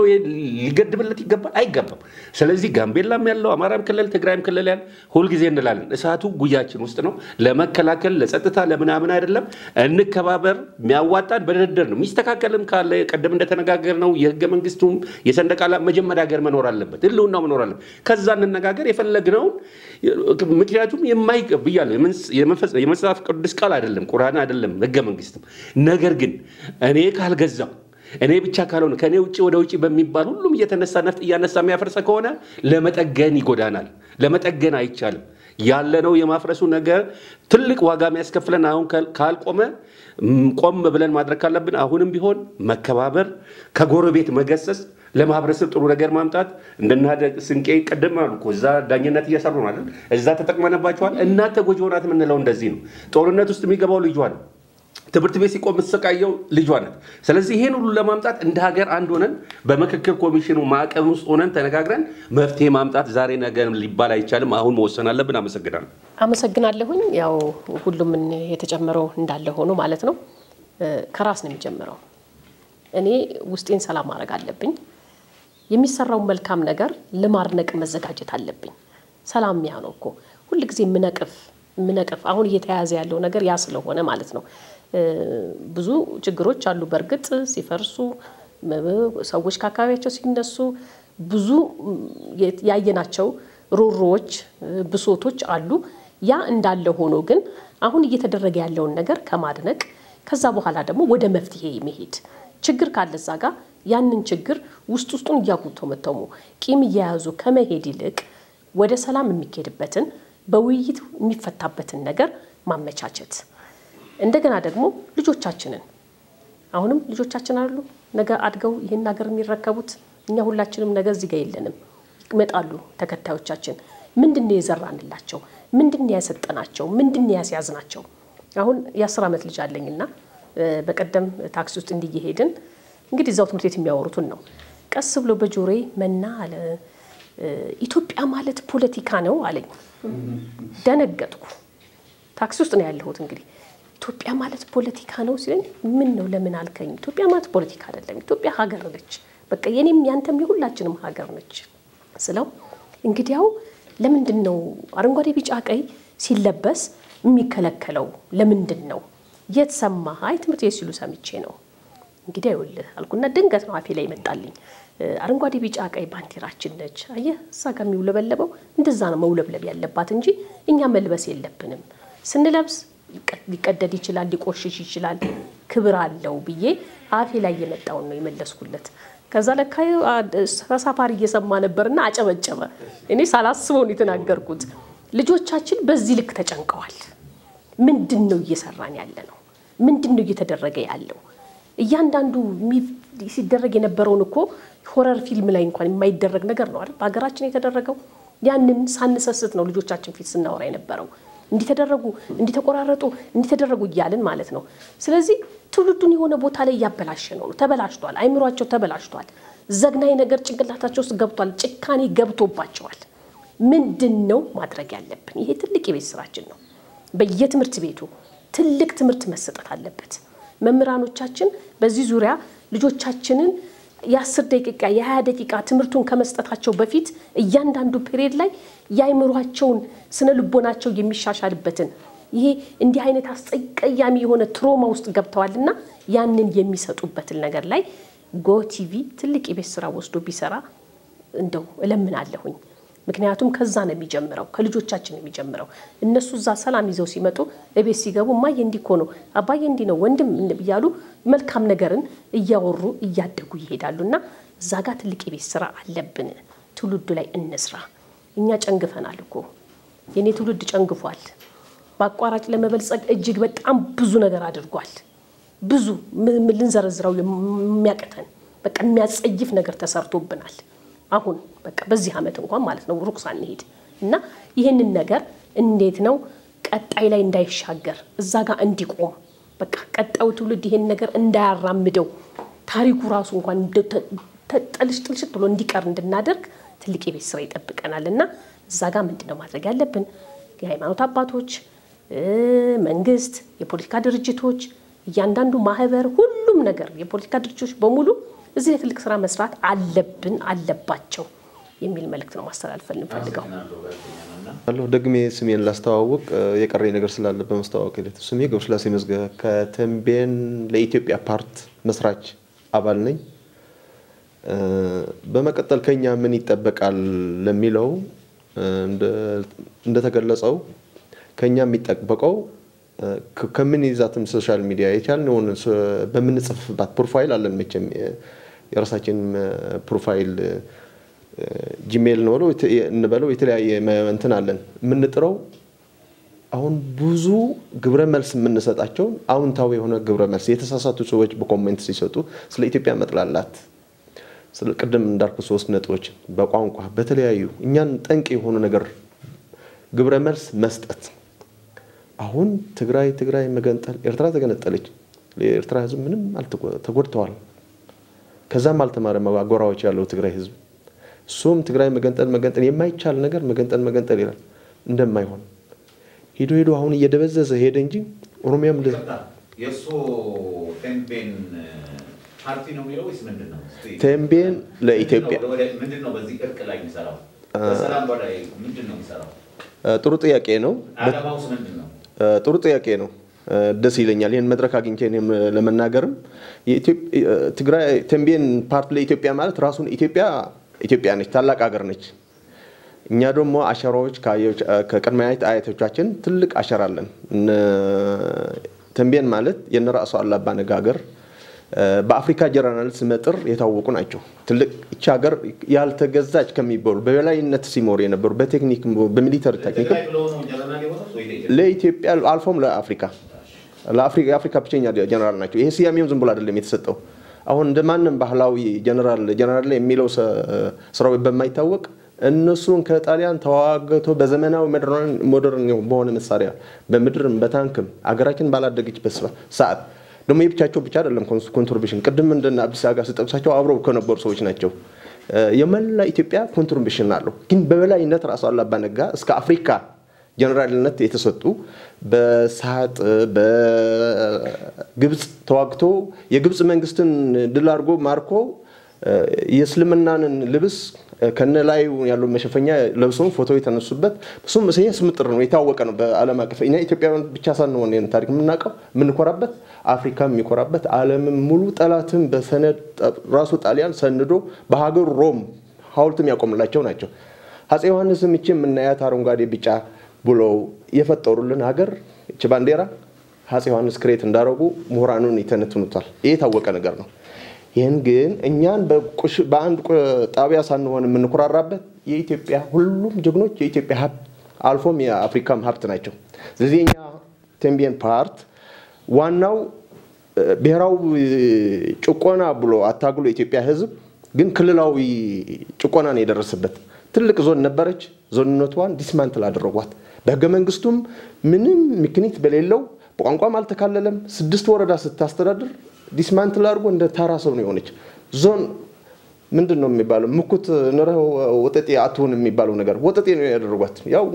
ሊገድብለት ይገባል? አይገባም። ስለዚህ ጋምቤላም ያለው አማራም ክልል ትግራይም ክልል ያለ ሁሉ ጊዜ እንላለን እሳቱ ጉያችን ውስጥ ነው። ለመከላከል ለጸጥታ ለምናምን አይደለም። እንከባበር። የሚያዋጣን በድርድር ነው። የሚስተካከልም ካለ ቀደም እንደተነጋገርነው የህገ መንግስቱም የሰንደቅ ዓላማ መጀመሪያ ሀገር መኖር አለበት፣ ህልውናው መኖር አለበት። ከዛ እንነጋገር የፈለግነውን። ምክንያቱም የማይቀበያለው የመጽሐፍ ቅዱስ ቃል አይደለም፣ ቁርአን አይደለም፣ ህገ መንግስትም። ነገር ግን እኔ ካልገዛው እኔ ብቻ ካልሆነ ከኔ ውጪ ወደ ውጪ በሚባል ሁሉም እየተነሳ ነፍጥ እያነሳ የሚያፈርሰ ከሆነ ለመጠገን ይጎዳናል። ለመጠገን አይቻልም። ያለነው የማፍረሱ ነገር ትልቅ ዋጋ የሚያስከፍለን አሁን ካልቆመ ቆም ብለን ማድረግ ካለብን አሁንም ቢሆን መከባበር፣ ከጎረቤት መገሰስ፣ ለማህበረሰብ ጥሩ ነገር ማምጣት እንደናደግ ስንቄ ቀደም አልኩ እዛ ዳኝነት እየሰሩ ነው አይደል? እዛ ተጠቅመነባቸዋል። እናንተ ጎጆ ሆናት የምንለው እንደዚህ ነው። ጦርነት ውስጥ የሚገባው ልጇ ነው። ትምህርት ቤት ሲቆም ተሰቃየው ልጇ ናት። ስለዚህ ይሄን ሁሉ ለማምጣት እንደ ሀገር አንድ ሆነን በመከክር ኮሚሽኑ ማዕቀብ ውስጥ ሆነን ተነጋግረን መፍትሄ ማምጣት ዛሬ ነገር ሊባል አይቻልም። አሁን መወሰን አለብን። አመሰግናለሁኝ። ያው ሁሉም የተጨመረው እንዳለ ሆኖ ማለት ነው ከራስ ነው የሚጀምረው። እኔ ውስጤን ሰላም ማድረግ አለብኝ። የሚሰራው መልካም ነገር ለማድነቅ መዘጋጀት አለብኝ። ሰላም ያ ነው እኮ ሁሉ ጊዜ ምነቅፍ አሁን እየተያዘ ያለው ነገር ያ ስለሆነ ማለት ነው። ብዙ ችግሮች አሉ። በርግጥ ሲፈርሱ ሰዎች ከአካባቢያቸው ሲነሱ ብዙ ያየናቸው ሮሮዎች ብሶቶች አሉ። ያ እንዳለ ሆኖ ግን አሁን እየተደረገ ያለውን ነገር ከማድነቅ ከዛ በኋላ ደግሞ ወደ መፍትሄ መሄድ ችግር ካለዛ ጋር ያንን ችግር ውስጡን እያጉቶ መተሙ ቂም እያያዙ ከመሄድ ይልቅ ወደ ሰላም የሚኬድበትን በውይይት የሚፈታበትን ነገር ማመቻቸት። እንደገና ደግሞ ልጆቻችንን አሁንም ልጆቻችን አሉ ነገ አድገው ይሄን ነገር የሚረከቡት እኛ ሁላችንም ነገ እዚህ ጋር የለንም። ይመጣሉ ተከታዮቻችን። ምንድነው የዘራንላቸው? ምንድነው ያሰጠናቸው? ምንድነው ያስያዝናቸው? አሁን የ10 ዓመት ልጅ አለኝና በቀደም ታክሲ ውስጥ እንዲየሄድን እንግዲህ እዛው ትምህርት ቤት የሚያወሩትን ነው ቀስ ብሎ በጆሮዬ መና አለ ኢትዮጵያ ማለት ፖለቲካ ነው አለኝ። ደነገጥኩ። ታክሲ ውስጥ ነው ያለሁት። እንግዲህ ኢትዮጵያ ማለት ፖለቲካ ነው ሲለኝ ምን ነው ለምን አልከኝ? ኢትዮጵያ ማለት ፖለቲካ አይደለም፣ ኢትዮጵያ ሀገር ነች። በቃ የኔም ያንተም የሁላችንም ሀገር ነች ስለው እንግዲያው ለምንድን ነው አረንጓዴ ቢጫ ቀይ ሲለበስ የሚከለከለው? ለምንድን ነው የተሰማህ? አይ ትምህርት ቤት ሲሉ ሰምቼ ነው። እንግዲህ አይወልህ አልኩና ድንገት ነው አፌ ላይ ይመጣልኝ። አረንጓዴ ቢጫ ቀይ ባንዲራችን ነች። አየህ እዛ ጋር የሚውለበለበው እንደዛ ነው መውለብለብ ያለባት እንጂ እኛ መልበስ የለብንም። ስንለብስ ሊቀደድ ይችላል፣ ሊቆሽሽ ይችላል፣ ክብር አለው ብዬ አፌ ላይ የመጣውን ነው የመለስኩለት። ከዛ ለካ ተሳፋሪ እየሰማ ነበርና አጨበጨበ። እኔ ሳላስበው ነው የተናገርኩት። ልጆቻችን በዚህ ልክ ተጨንቀዋል። ምንድነው እየሰራን ያለ ነው? ምንድነው እየተደረገ ያለው? እያንዳንዱ ሲደረግ የነበረውን እኮ ሆረር ፊልም ላይ እንኳን የማይደረግ ነገር ነው አይደል? በሀገራችን የተደረገው ያንን ሳንሰስት ነው ልጆቻችን ፊት ስናወራ የነበረው። እንዲተደረጉ እንዲተቆራረጡ እንዲተደረጉ ይያልን ማለት ነው ስለዚህ ትውልዱን የሆነ ቦታ ላይ ያበላሽ ነው ተበላሽቷል አይምሯቸው ተበላሽቷል ዘግናይ ነገር ጭንቅላታቸው ውስጥ ገብቷል ጭካኔ ገብቶባቸዋል ምንድነው ማድረግ ያለብን ይሄ ትልቅ የቤት ስራችን ነው በየትምህርት ቤቱ ትልቅ ትምህርት መሰጠት አለበት መምህራኖቻችን በዚህ ዙሪያ ልጆቻችንን የ10 ደቂቃ የ20 ደቂቃ ትምህርቱን ከመስጠታቸው በፊት እያንዳንዱ ፔሪድ ላይ ያይምሯቸውን ስነ ልቦናቸው የሚሻሻልበትን ይሄ እንዲህ አይነት አስጠያሚ የሆነ ትሮማ ውስጥ ገብተዋልና ያንን የሚሰጡበትን ነገር ላይ ጎ ቲቪ ትልቅ የቤት ስራ ወስዶ ቢሰራ እንደው እለምናለሁኝ ምክንያቱም ከዛ ነው የሚጀምረው ከልጆቻችን ነው የሚጀምረው እነሱ ዛ ሰላም ይዘው ሲመጡ እቤት ሲገቡ ማየ እንዲኮ ነው አባዬ እንዲ ነው ወንድም ይያሉ መልካም ነገርን እያወሩ እያደጉ ይሄዳሉና እዛ ጋር ትልቅ የቤት ስራ አለብን ትውልዱ ላይ እንስራ እኛ ጨንግፈናል እኮ የኔ ትውልድ ጨንግፏል ባቋራጭ ለመበልጸግ እጅግ በጣም ብዙ ነገር አድርጓል ብዙ ልንዘረዝረው የሚያቀተን በቃ የሚያጸይፍ ነገር ተሰርቶብናል አሁን በቃ በዚህ አመት እንኳን ማለት ነው ሩክሳን እንሄድ እና ይሄንን ነገር እንዴት ነው ቀጣይ ላይ እንዳይሻገር እዛ ጋር እንዲቆም በቃ ቀጣዩ ትውልድ ይሄን ነገር እንዳያራምደው ታሪኩ ራሱ እንኳን ተጠልሽጥልሽ ብሎ እንዲቀር እንድናደርግ ትልቅ የቤት ስራ ይጠብቀናልና እዛ ጋር ምንድነው ማድረግ ያለብን የሃይማኖት አባቶች መንግስት የፖለቲካ ድርጅቶች እያንዳንዱ ማህበር ሁሉም ነገር የፖለቲካ ድርጅቶች በሙሉ እዚህ ትልቅ ስራ መስራት አለብን አለባቸው የሚል መልእክት ነው ማስተላለፍ እንፈልጋው አሎ ደግሜ ስሜን ላስተዋውቅ የቀረኝ ነገር ስላለ በመስተዋወቅ ሂደት ስሜ ገብረስላሴ መዝገ ከተንቤን ለኢትዮጵያ ፓርት መስራች አባል ነኝ በመቀጠል ከኛ ምን ይጠበቃል ለሚለው እንደተገለጸው ከኛ የሚጠበቀው ከምን ይዛትም ሶሻል ሚዲያ የቻልነው በመንጽፍባት ፕሮፋይል አለን መቼም የራሳችን ፕሮፋይል ጂሜል ነው እንበለው የተለያየ እንትን አለን ምንጥረው አሁን ብዙ ግብረ መልስ የምንሰጣቸው አውንታው የሆነ ግብረ መልስ የተሳሳቱ ሰዎች በኮሜንት ሲሰጡ ስለ ኢትዮጵያ መጥላላት ስለ ቀደም እንዳልኩ 3 ነጥቦች በቋንቋ በተለያዩ እኛን ጠንቅ የሆነ ነገር ግብረ መልስ መስጠት አሁን ትግራይ መገንጠል ኤርትራ ተገነጠለች ለኤርትራ ህዝብ ምንም አልተጎድተዋል ከዛም አልተማረም አጎራዎች ያለው ትግራይ ህዝብ ሱም ትግራይ መገንጠል የማይቻል ነገር መገንጠል ይላል እንደማይሆን ሄዶ አሁን እየደበዘዘ ሄደ እንጂ ኦሮሚያም የሱ ቴምቤን ፓርቲ ነው የሚለው ወይስ ምንድነው ቴምቤን ለኢትዮጵያ ምንድነው በዚህ እርቅ ላይ የሚሰራው በሰላም በላይ ምንድነው የሚሰራው ጥሩ ጥያቄ ነው አላማውስ ምንድነው ጥሩ ጥያቄ ነው ደስ ይለኛል ይሄን መድረክ አግኝቼ ለመናገርም ትግራይ ቴምቤን ፓርት ለኢትዮጵያ ማለት ራሱን ኢትዮጵያ ነች ታላቅ ሀገር ነች እኛ ደግሞ አሸራዎች ከቀድማያት አያቶቻችን ትልቅ አሸራ አለን ቴምቤን ማለት የነራሱ አላባ ነጋገር በአፍሪካ ጀነራል ስመጥር የታወቁ ናቸው ትልቅ እቺ ሀገር ያልተገዛች ከሚባሉ በበላይነት ሲሞር የነበሩ በቴክኒክ በሚሊተሪ ቴክኒክ ለኢትዮጵያ አልፎም ለአፍሪካ ብቸኛ ጀነራል ናቸው ይሄ ሲያሜው ዝም ብሎ አይደለም የተሰጠው አሁን እንደማንም ባህላዊ ጀነራል ላይ የሚለው ስራው በማይታወቅ እነሱን ከጣሊያን ተዋግቶ በዘመናዊ ሞደርን በሆነ መሳሪያ በምድርም በታንክም አገራችን ባላደገችበት ሰዓት ደሞ ይብቻቸው ብቻ አይደለም ኮንትሪቢዩሽን ቀደም እንደና አብዲስ አጋ ሲጠቅሳቸው አብረው ከነበሩ ሰዎች ናቸው የመላ ኢትዮጵያ ኮንትሪቢዩሽን አለው ግን በበላይነት ራሱ አላባ ነጋ እስከ አፍሪካ ጀነራልነት የተሰጡ በሳጥ በግብጽ ተዋግቶ የግብጽ መንግስትን ድል አድርጎ ማርኮ የእስልምናን ልብስ ከነላይ ያለው መሸፈኛ ለብሶ ፎቶ የተነሱበት እሱም ስምጥር ነው የታወቀ ነው በዓለም አቀፍ እኛ ኢትዮጵያውያን ብቻ ሳንሆን የን ታሪክ ምናቀው ምንኮራበት አፍሪካም የሚኮራበት ዓለምም ሙሉ ጠላትም በሰነድ ራሱ ጣሊያን ሰንዶ በሀገር ሮም ሐውልትም ያቆምላቸው ናቸው አፄ ዮሐንስም እቺ ምናያት አረንጓዴ ቢጫ ብሎ የፈጠሩልን ሀገር እቺ ባንዲራ አፄ ዮሐንስ ክሬት እንዳረጉ ምሁራኑን ይተነትኑታል ይሄ ታወቀ ነገር ነው ይሄን ግን እኛን በአንድ ጣቢያ ሳንሆን ምንኮራራበት የኢትዮጵያ ሁሉም ጀግኖች የኢትዮጵያ ሀብት አልፎም የአፍሪካም ሀብት ናቸው ስለዚህ እኛ ቴምቤን ፓርት ዋናው ብሔራዊ ጭቆና ብሎ አታግሎ ኢትዮጵያ ህዝብ ግን ክልላዊ ጭቆና ነው የደረሰበት ትልቅ ዞን ነበረች። ዞንነቷን ዲስማንትል አደረጓት። በህገ መንግስቱም ምንም ምክንያት በሌለው በቋንቋም አልተካለለም 6 ወረዳ ስታስተዳድር ዲስማንትል አድርጎ እንደ ተራ ሰው ነው የሆነች። ዞን ምንድነው የሚባለው ሙኩት ነረው ወጠጤ አትሆን የሚባለው ነገር ወጠጤ ነው ያደረጓት። ያው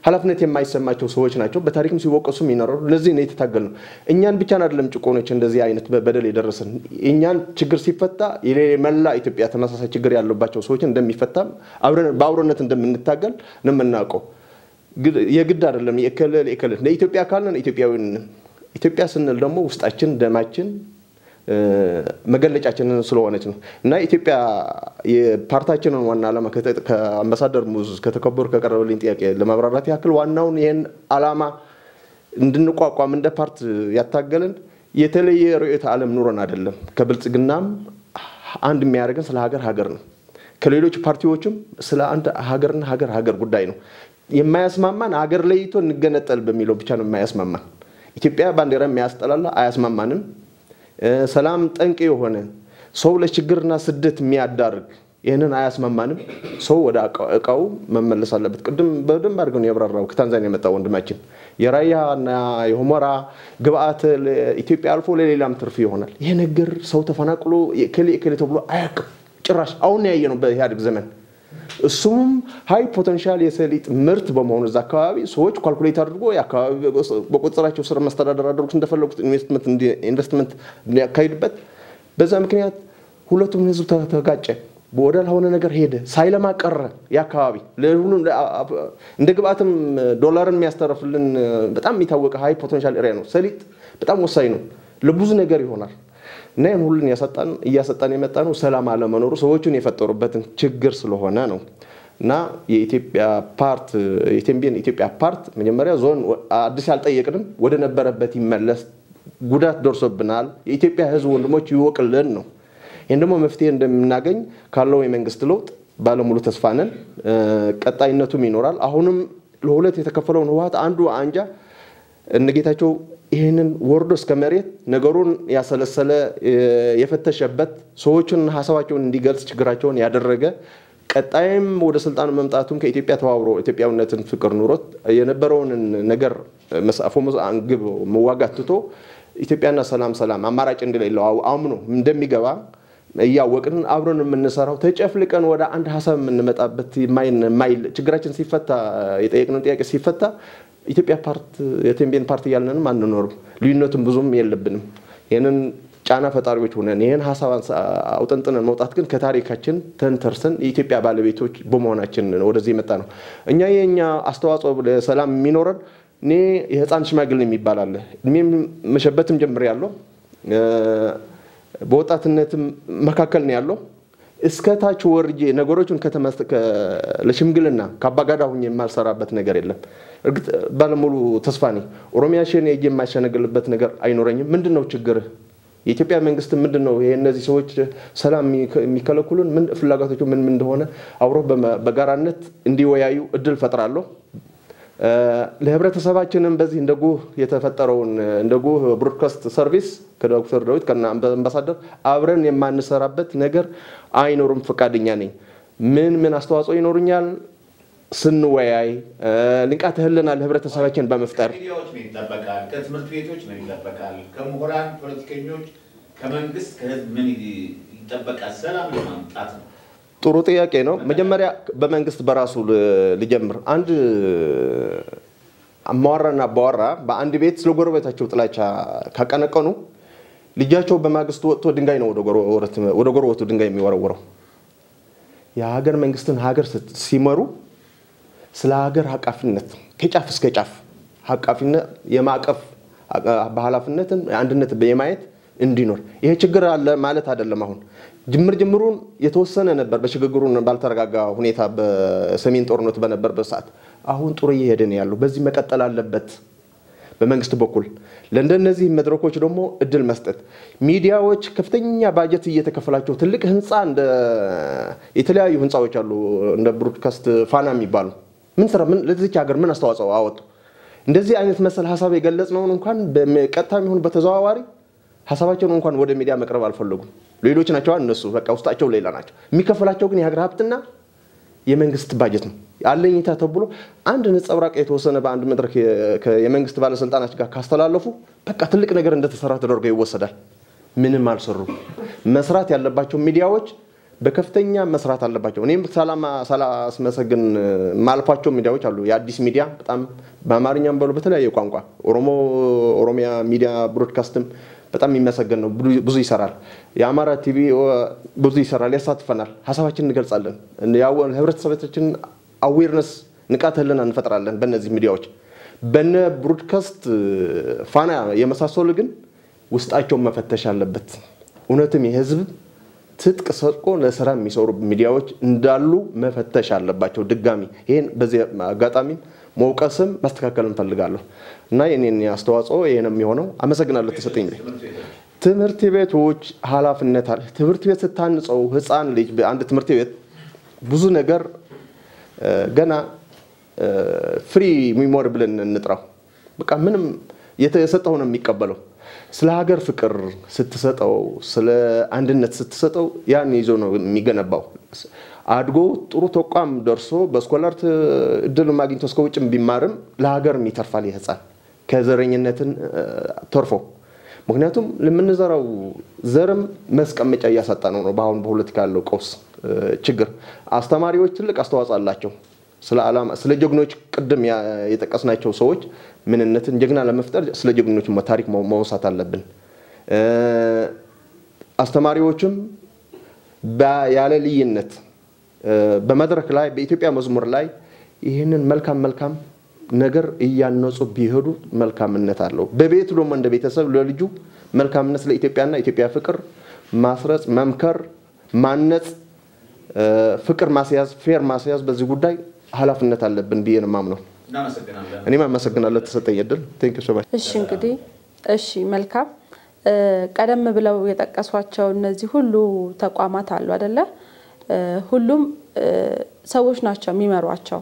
ኃላፊነት የማይሰማቸው ሰዎች ናቸው። በታሪክም ሲወቀሱም ይኖራሉ። ለዚህ ነው የተታገልነው። እኛን ብቻ አይደለም ጭቆኖች እንደዚህ አይነት በደል የደረሰን። እኛን ችግር ሲፈታ የመላ ኢትዮጵያ ተመሳሳይ ችግር ያለባቸው ሰዎች እንደሚፈታም በአብሮነት እንደምንታገል ነው የምናውቀው። የግድ አይደለም የከለል ለኢትዮጵያ ካለን ኢትዮጵያዊን ኢትዮጵያ ስንል ደግሞ ውስጣችን ደማችን መገለጫችንን ስለሆነች ነው እና ኢትዮጵያ የፓርቲያችንን ዋና ዓላማ ከአምባሳደር ሙዝ ከተከበሩ ከቀረበልኝ ጥያቄ ለማብራራት ያክል ዋናውን ይሄን ዓላማ እንድንቋቋም እንደ ፓርቲ ያታገለን የተለየ ርዕዮተ ዓለም ኑሮን አይደለም። ከብልጽግናም አንድ የሚያደርገን ስለ ሀገር ነው። ከሌሎች ፓርቲዎችም ስለ አንድ ሀገርና ሀገር ጉዳይ ነው የማያስማማን። ሀገር ለይቶ እንገነጠል በሚለው ብቻ ነው የማያስማማን። ኢትዮጵያ ባንዲራ የሚያስጠላላ አያስማማንም። ሰላም ጠንቅ የሆነ ሰው ለችግርና ስደት የሚያዳርግ ይሄንን አያስማማንም። ሰው ወደ እቃው መመለስ አለበት። ቅድም በደንብ አድርገን ያብራራው ከታንዛኒያ የመጣው ወንድማችን የራያና የሁመራ ግብአት ኢትዮጵያ አልፎ ለሌላም ትርፍ ይሆናል። ይሄ ነገር ሰው ተፈናቅሎ ከሌ ተብሎ አያውቅም ጭራሽ። አሁን ያየነው በኢህአዴግ ዘመን እሱም ሃይ ፖቴንሻል የሰሊጥ ምርት በመሆኑ እዛ አካባቢ ሰዎች ካልኩሌት አድርጎ ያካባቢ በቁጥጥራቸው ስር መስተዳደር አድርጎት እንደፈለጉት ኢንቨስትመንት ሊያካሂድበት በዛ ምክንያት ሁለቱም ህዝብ ተጋጨ። በወደል ሆነ ነገር ሄደ ሳይለማ ቀረ። ያካባቢ ለሁሉ እንደ ግብአትም ዶላርን የሚያስተርፍልን በጣም የሚታወቀ ሃይ ፖቴንሻል ኤሪያ ነው። ሰሊጥ በጣም ወሳኝ ነው ለብዙ ነገር ይሆናል። እና ይሄን ሁሉን እያሰጣን የመጣ ነው ሰላም አለመኖሩ ሰዎችን የፈጠሩበትን ችግር ስለሆነ ነው። እና የኢትዮጵያ ፓርት የቴምቢየን ኢትዮጵያ ፓርት መጀመሪያ ዞን አዲስ ያልጠየቅንም ወደ ነበረበት ይመለስ ጉዳት ደርሶብናል የኢትዮጵያ ህዝብ ወንድሞች ይወቅልን ነው። ይሄን ደግሞ መፍትሄ እንደምናገኝ ካለው የመንግስት ለውጥ ባለሙሉ ተስፋ ነን። ቀጣይነቱም ይኖራል። አሁንም ለሁለት የተከፈለውን ህወሓት አንዱ አንጃ እነጌታቸው ይሄንን ወርዶ እስከ መሬት ነገሩን ያሰለሰለ የፈተሸበት ሰዎችን ሐሳባቸውን እንዲገልጽ ችግራቸውን ያደረገ ቀጣይም ወደ ስልጣን መምጣቱም ከኢትዮጵያ ተዋብሮ ኢትዮጵያውነትን ፍቅር ኑሮት የነበረውን ነገር መስአፎ አንግብ መዋጋት ትቶ ኢትዮጵያና ሰላም አማራጭ እንደሌለው አምኖ እንደሚገባ ያወቅን አብረን የምንሰራው ተጨፍልቀን ወደ አንድ ሐሳብ የምንመጣበት ማይል ችግራችን ሲፈታ የጠየቅነው ጥያቄ ሲፈታ ኢትዮጵያ ፓርት የቴምቢየን ፓርቲ ያለንም አንኖርም። ልዩነቱም ብዙም የለብንም። ይሄንን ጫና ፈጣሪዎች ሆነን ይሄን ሐሳብ አውጥንጥነን መውጣት ግን ከታሪካችን ተንተርሰን የኢትዮጵያ ባለቤቶች በመሆናችን ወደዚህ መጣ ነው። እኛ የኛ አስተዋጽኦ ለሰላም የሚኖረን እኔ የህፃን ሽማግሌ የሚባል አለ እድሜም መሸበትም ጀምር ያለው በወጣትነትም መካከል ነው ያለው እስከታች ወርጄ ነገሮችን ለሽምግልና ካባጋዳ ሆኜ የማልሰራበት ነገር የለም። እርግጥ ባለሙሉ ተስፋ ነኝ ኦሮሚያ ሸኔ የማይሸነገልበት ነገር አይኖረኝም። ምንድነው ችግር? የኢትዮጵያ መንግስት ምንድነው ይሄ እነዚህ ሰዎች ሰላም የሚከለክሉን ምን ፍላጎታቸው ምን እንደሆነ አብሮ በጋራነት እንዲወያዩ እድል ፈጥራለሁ። ለህብረተሰባችንም በዚህ እንደጉ የተፈጠረውን እንደጉ ብሮድካስት ሰርቪስ ከዶክተር ዳዊት ከና አምባሳደር አብረን የማንሰራበት ነገር አይኖርም። ፈቃደኛ ነኝ። ምን አስተዋጽኦ ይኖርኛል ስንወያይ ንቃተ ህሊና ለህብረተሰባችን በመፍጠር ሚዲያዎች ምን ይጠበቃል? ከትምህርት ቤቶች ምን ይጠበቃል? ከምሁራን ፖለቲከኞች ከመንግስት ከህዝብ ምን ይጠበቃል? ሰላም ለማምጣት ነው። ጥሩ ጥያቄ ነው። መጀመሪያ በመንግስት በራሱ ልጀምር። አንድ አማወራና አባወራ በአንድ ቤት ስለጎረቤታቸው ጥላቻ ካቀነቀኑ ልጃቸው በማግስቱ ወጥቶ ድንጋይ ነው ወደ ጎረቤቱ ድንጋይ የሚወረወረው። የሀገር መንግስትን ሀገር ሲመሩ ስለ ሀገር ሐቃፊነት ከጫፍ እስከ ጫፍ ሐቃፊነት የማቀፍ በኃላፊነትን አንድነት በየማየት እንዲኖር ይሄ ችግር አለ ማለት አይደለም። አሁን ጅምሩን የተወሰነ ነበር በሽግግሩን ባልተረጋጋ ሁኔታ በሰሜን ጦርነት በነበረበት ሰዓት አሁን ጥሩ እየሄደ ነው ያለው። በዚህ መቀጠል አለበት። በመንግስት በኩል ለእንደነዚህ መድረኮች ደግሞ እድል መስጠት ሚዲያዎች ከፍተኛ ባጀት እየተከፈላቸው ትልቅ ህንጻ እንደ የተለያዩ ህንጻዎች አሉ እንደ ብሮድካስት ፋና የሚባሉ ምን ለዚህ ሀገር ምን አስተዋጽኦ አወጡ? እንደዚህ አይነት መሰል ሐሳብ የገለጽነው እንኳን በቀጥታም ይሁን በተዘዋዋሪ ሐሳባቸውን እንኳን ወደ ሚዲያ መቅረብ አልፈለጉም። ሌሎች ናቸው እነሱ በቃ ውስጣቸው ሌላ ናቸው። የሚከፈላቸው ግን የሀገር ሀብትና የመንግስት ባጀት ነው አለኝታ ተብሎ አንድ ነጸብራቅ የተወሰነ በአንድ መድረክ የመንግስት ባለስልጣናት ጋር ካስተላለፉ በቃ ትልቅ ነገር እንደተሰራ ተደርጎ ይወሰዳል። ምንም አልሰሩ። መስራት ያለባቸው ሚዲያዎች በከፍተኛ መስራት አለባቸው። እኔም ሳላስመሰግን ማልፋቸው ሚዲያዎች አሉ። የአዲስ ሚዲያ በጣም በአማርኛም በሉ በተለያየ ቋንቋ ኦሮሚያ ሚዲያ ብሮድካስትም በጣም የሚመሰገን ነው። ብዙ ይሰራል። የአማራ ቲቪ ብዙ ይሰራል፣ ያሳትፈናል፣ ሐሳባችንን እንገልጻለን። ያው ህብረተሰባችን አዌርነስ ንቃተ ህሊና እንፈጥራለን በእነዚህ ሚዲያዎች። በነ ብሮድካስት ፋና የመሳሰሉ ግን ውስጣቸውን መፈተሽ አለበት። እውነትም የህዝብ ትጥቅ ሰጥቆ ለስራ የሚሰሩ ሚዲያዎች እንዳሉ መፈተሽ አለባቸው። ድጋሚ ይሄን በዚህ አጋጣሚ መውቀስም ማስተካከል እንፈልጋለሁ እና የኔን አስተዋጽኦ ይሄን የሚሆነው አመሰግናለሁ። ተሰጠኝ ትምህርት ቤቶች ኃላፊነት አለ። ትምህርት ቤት ስታንጸው ህፃን ልጅ በአንድ ትምህርት ቤት ብዙ ነገር ገና ፍሪ ሚሞሪ ብለን እንጥራው በቃ ምንም የተሰጠው ነው የሚቀበለው። ስለ ሀገር ፍቅር ስትሰጠው ስለ አንድነት ስትሰጠው ያን ይዞ ነው የሚገነባው። አድጎ ጥሩ ተቋም ደርሶ በስኮላር እድል ማግኘት እስከ ውጭም ቢማርም ለሀገርም ይተርፋል ይህፃን ከዘረኝነትን ተርፎ። ምክንያቱም ለምንዘራው ዘርም መስቀመጫ እያሳጣ ነው በአሁን በፖለቲካ ያለው ቀውስ ችግር። አስተማሪዎች ትልቅ አስተዋጽኦ አላቸው። ስለ ጀግኖች ቅድም የጠቀስናቸው ሰዎች ምንነትን ጀግና ለመፍጠር ስለ ጀግኖች ታሪክ መውሳት አለብን። አስተማሪዎችም ያለ ልዩነት በመድረክ ላይ በኢትዮጵያ መዝሙር ላይ ይህንን መልካም ነገር እያነጹ ቢሄዱ መልካምነት አለው። በቤቱ ደግሞ እንደ ቤተሰብ ለልጁ መልካምነት ለኢትዮጵያና ኢትዮጵያ ፍቅር ማስረጽ፣ መምከር፣ ማነጽ፣ ፍቅር ማስያዝ፣ ፌር ማስያዝ በዚህ ጉዳይ ኃላፊነት አለብን ብዬ ነው ማምነው። እኔም አመሰግናለሁ ተሰጠኝ እድል። ቴንክ ዩ ሶ ማች። እሺ እንግዲህ መልካም ቀደም ብለው የጠቀሷቸው እነዚህ ሁሉ ተቋማት አሉ አይደለ? ሁሉም ሰዎች ናቸው የሚመሯቸው።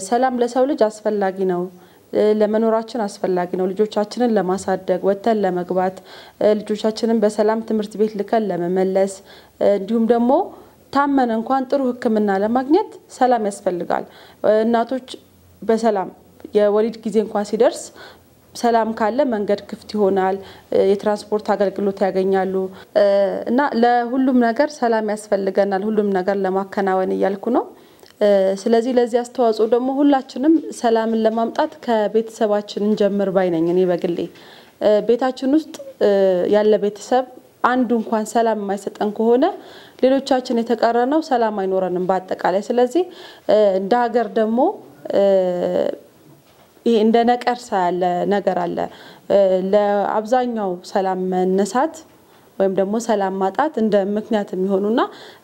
ሰላም ለሰው ልጅ አስፈላጊ ነው፣ ለመኖራችን አስፈላጊ ነው። ልጆቻችንን ለማሳደግ ወተን ለመግባት ልጆቻችንን በሰላም ትምህርት ቤት ልከን ለመመለስ እንዲሁም ደግሞ ታመነ እንኳን ጥሩ ሕክምና ለማግኘት ሰላም ያስፈልጋል። እናቶች በሰላም የወሊድ ጊዜ እንኳን ሲደርስ ሰላም ካለ መንገድ ክፍት ይሆናል፣ የትራንስፖርት አገልግሎት ያገኛሉ እና ለሁሉም ነገር ሰላም ያስፈልገናል ሁሉም ነገር ለማከናወን እያልኩ ነው። ስለዚህ ለዚህ አስተዋጽኦ ደግሞ ሁላችንም ሰላምን ለማምጣት ከቤተሰባችን እንጀምር ባይነኝ። እኔ በግሌ ቤታችን ውስጥ ያለ ቤተሰብ አንዱ እንኳን ሰላም የማይሰጠን ከሆነ ሌሎቻችን የተቀረነው ሰላም አይኖረንም በአጠቃላይ። ስለዚህ እንደ ሀገር ደግሞ ይሄ እንደ ነቀርሳ ያለ ነገር አለ። ለአብዛኛው ሰላም መነሳት ወይም ደግሞ ሰላም ማጣት እንደ ምክንያት የሚሆኑና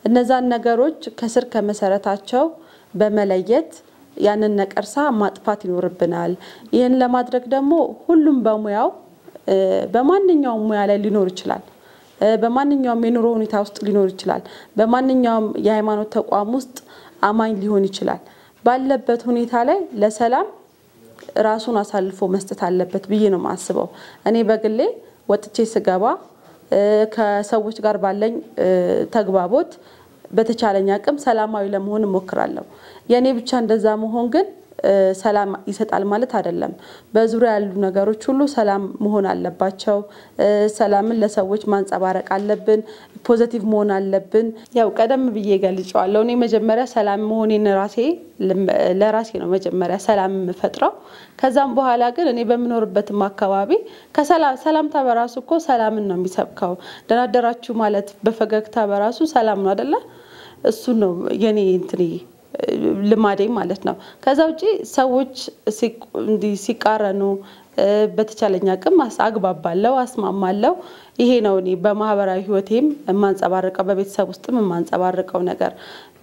እነዛን ነገሮች ከስር ከመሰረታቸው በመለየት ያንን ነቀርሳ ማጥፋት ይኖርብናል። ይሄን ለማድረግ ደግሞ ሁሉም በሙያው በማንኛውም ሙያ ላይ ሊኖር ይችላል፣ በማንኛውም የኑሮ ሁኔታ ውስጥ ሊኖር ይችላል፣ በማንኛውም የሃይማኖት ተቋም ውስጥ አማኝ ሊሆን ይችላል። ባለበት ሁኔታ ላይ ለሰላም ራሱን አሳልፎ መስጠት አለበት ብዬ ነው ማስበው። እኔ በግሌ ወጥቼ ስገባ ከሰዎች ጋር ባለኝ ተግባቦት በተቻለኝ አቅም ሰላማዊ ለመሆን እሞክራለሁ። የኔ ብቻ እንደዛ መሆን ግን ሰላም ይሰጣል ማለት አይደለም። በዙሪያ ያሉ ነገሮች ሁሉ ሰላም መሆን አለባቸው። ሰላምን ለሰዎች ማንጸባረቅ አለብን፣ ፖዚቲቭ መሆን አለብን። ያው ቀደም ብዬ ገልጫለሁ። እኔ መጀመሪያ ሰላም መሆኔን ለራሴ ነው መጀመሪያ ሰላም የምፈጥረው። ከዛም በኋላ ግን እኔ በመኖርበትም አካባቢ ሰላምታ በራሱ እኮ ሰላምን ነው የሚሰብከው። ደህና አደራችሁ ማለት በፈገግታ በራሱ ሰላም ነው አይደለ? እሱ ነው የኔ ልማዴ ማለት ነው። ከዛ ውጪ ሰዎች ሲቃረኑ በተቻለኝ አቅም አግባባለሁ፣ አስማማለሁ። ይሄ ነው እኔ በማህበራዊ ህይወቴም ማንጸባረቀው በቤተሰብ ውስጥም ማንጸባረቀው ነገር።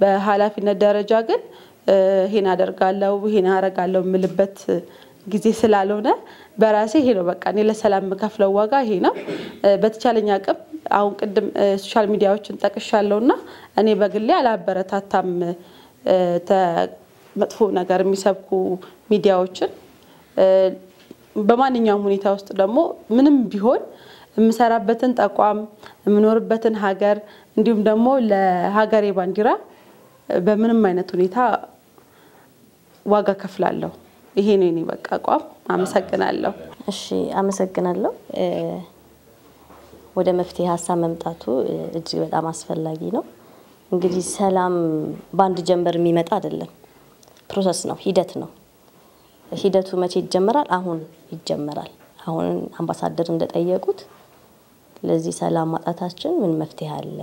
በኃላፊነት ደረጃ ግን ይሄን አደርጋለሁ ይሄን አረጋለሁ ምልበት ጊዜ ስላልሆነ በራሴ ይሄ ነው በቃ እኔ ለሰላም መከፍለው ዋጋ ይሄ ነው። በተቻለኝ አቅም አሁን ቅድም ሶሻል ሚዲያዎችን ጠቅሻለሁና እኔ በግሌ አላበረታታም መጥፎ ነገር የሚሰብኩ ሚዲያዎችን። በማንኛውም ሁኔታ ውስጥ ደግሞ ምንም ቢሆን የምሰራበትን ተቋም የምኖርበትን ሀገር እንዲሁም ደግሞ ለሀገሬ ባንዲራ በምንም አይነት ሁኔታ ዋጋ ከፍላለሁ። ይሄ ነው የኔ በቃ አቋም። አመሰግናለሁ። እሺ አመሰግናለሁ። ወደ መፍትሄ ሀሳብ መምጣቱ እጅግ በጣም አስፈላጊ ነው። እንግዲህ ሰላም በአንድ ጀንበር የሚመጣ አይደለም፣ ፕሮሰስ ነው፣ ሂደት ነው። ሂደቱ መቼ ይጀመራል? አሁን ይጀመራል። አሁን አምባሳደር እንደጠየቁት ለዚህ ሰላም ማጣታችን ምን መፍትሄ አለ?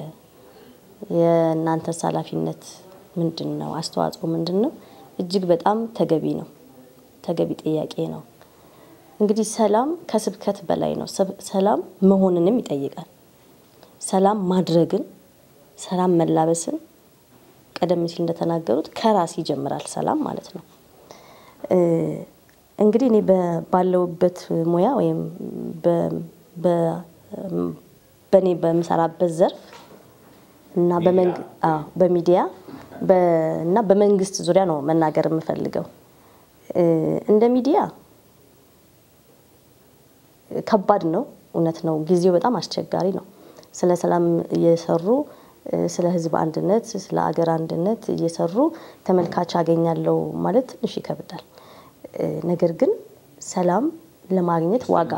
የእናንተስ ኃላፊነት ምንድነው? አስተዋጽኦ ምንድነው? እጅግ በጣም ተገቢ ነው፣ ተገቢ ጥያቄ ነው። እንግዲህ ሰላም ከስብከት በላይ ነው። ሰላም መሆንንም ይጠይቃል። ሰላም ማድረግን፣ ሰላም መላበስን ቀደም ሲል እንደተናገሩት ከራስ ይጀምራል ሰላም ማለት ነው። እንግዲህ እኔ ባለውበት ሙያ ወይም በኔ በምሰራበት ዘርፍ እና በሚዲያ እና በመንግስት ዙሪያ ነው መናገር የምፈልገው። እንደ ሚዲያ ከባድ ነው፣ እውነት ነው። ጊዜው በጣም አስቸጋሪ ነው። ስለ ሰላም እየሰሩ ስለ ህዝብ አንድነት፣ ስለ አገር አንድነት እየሰሩ ተመልካች አገኛለሁ ማለት ትንሽ ይከብዳል። ነገር ግን ሰላም ለማግኘት ዋጋ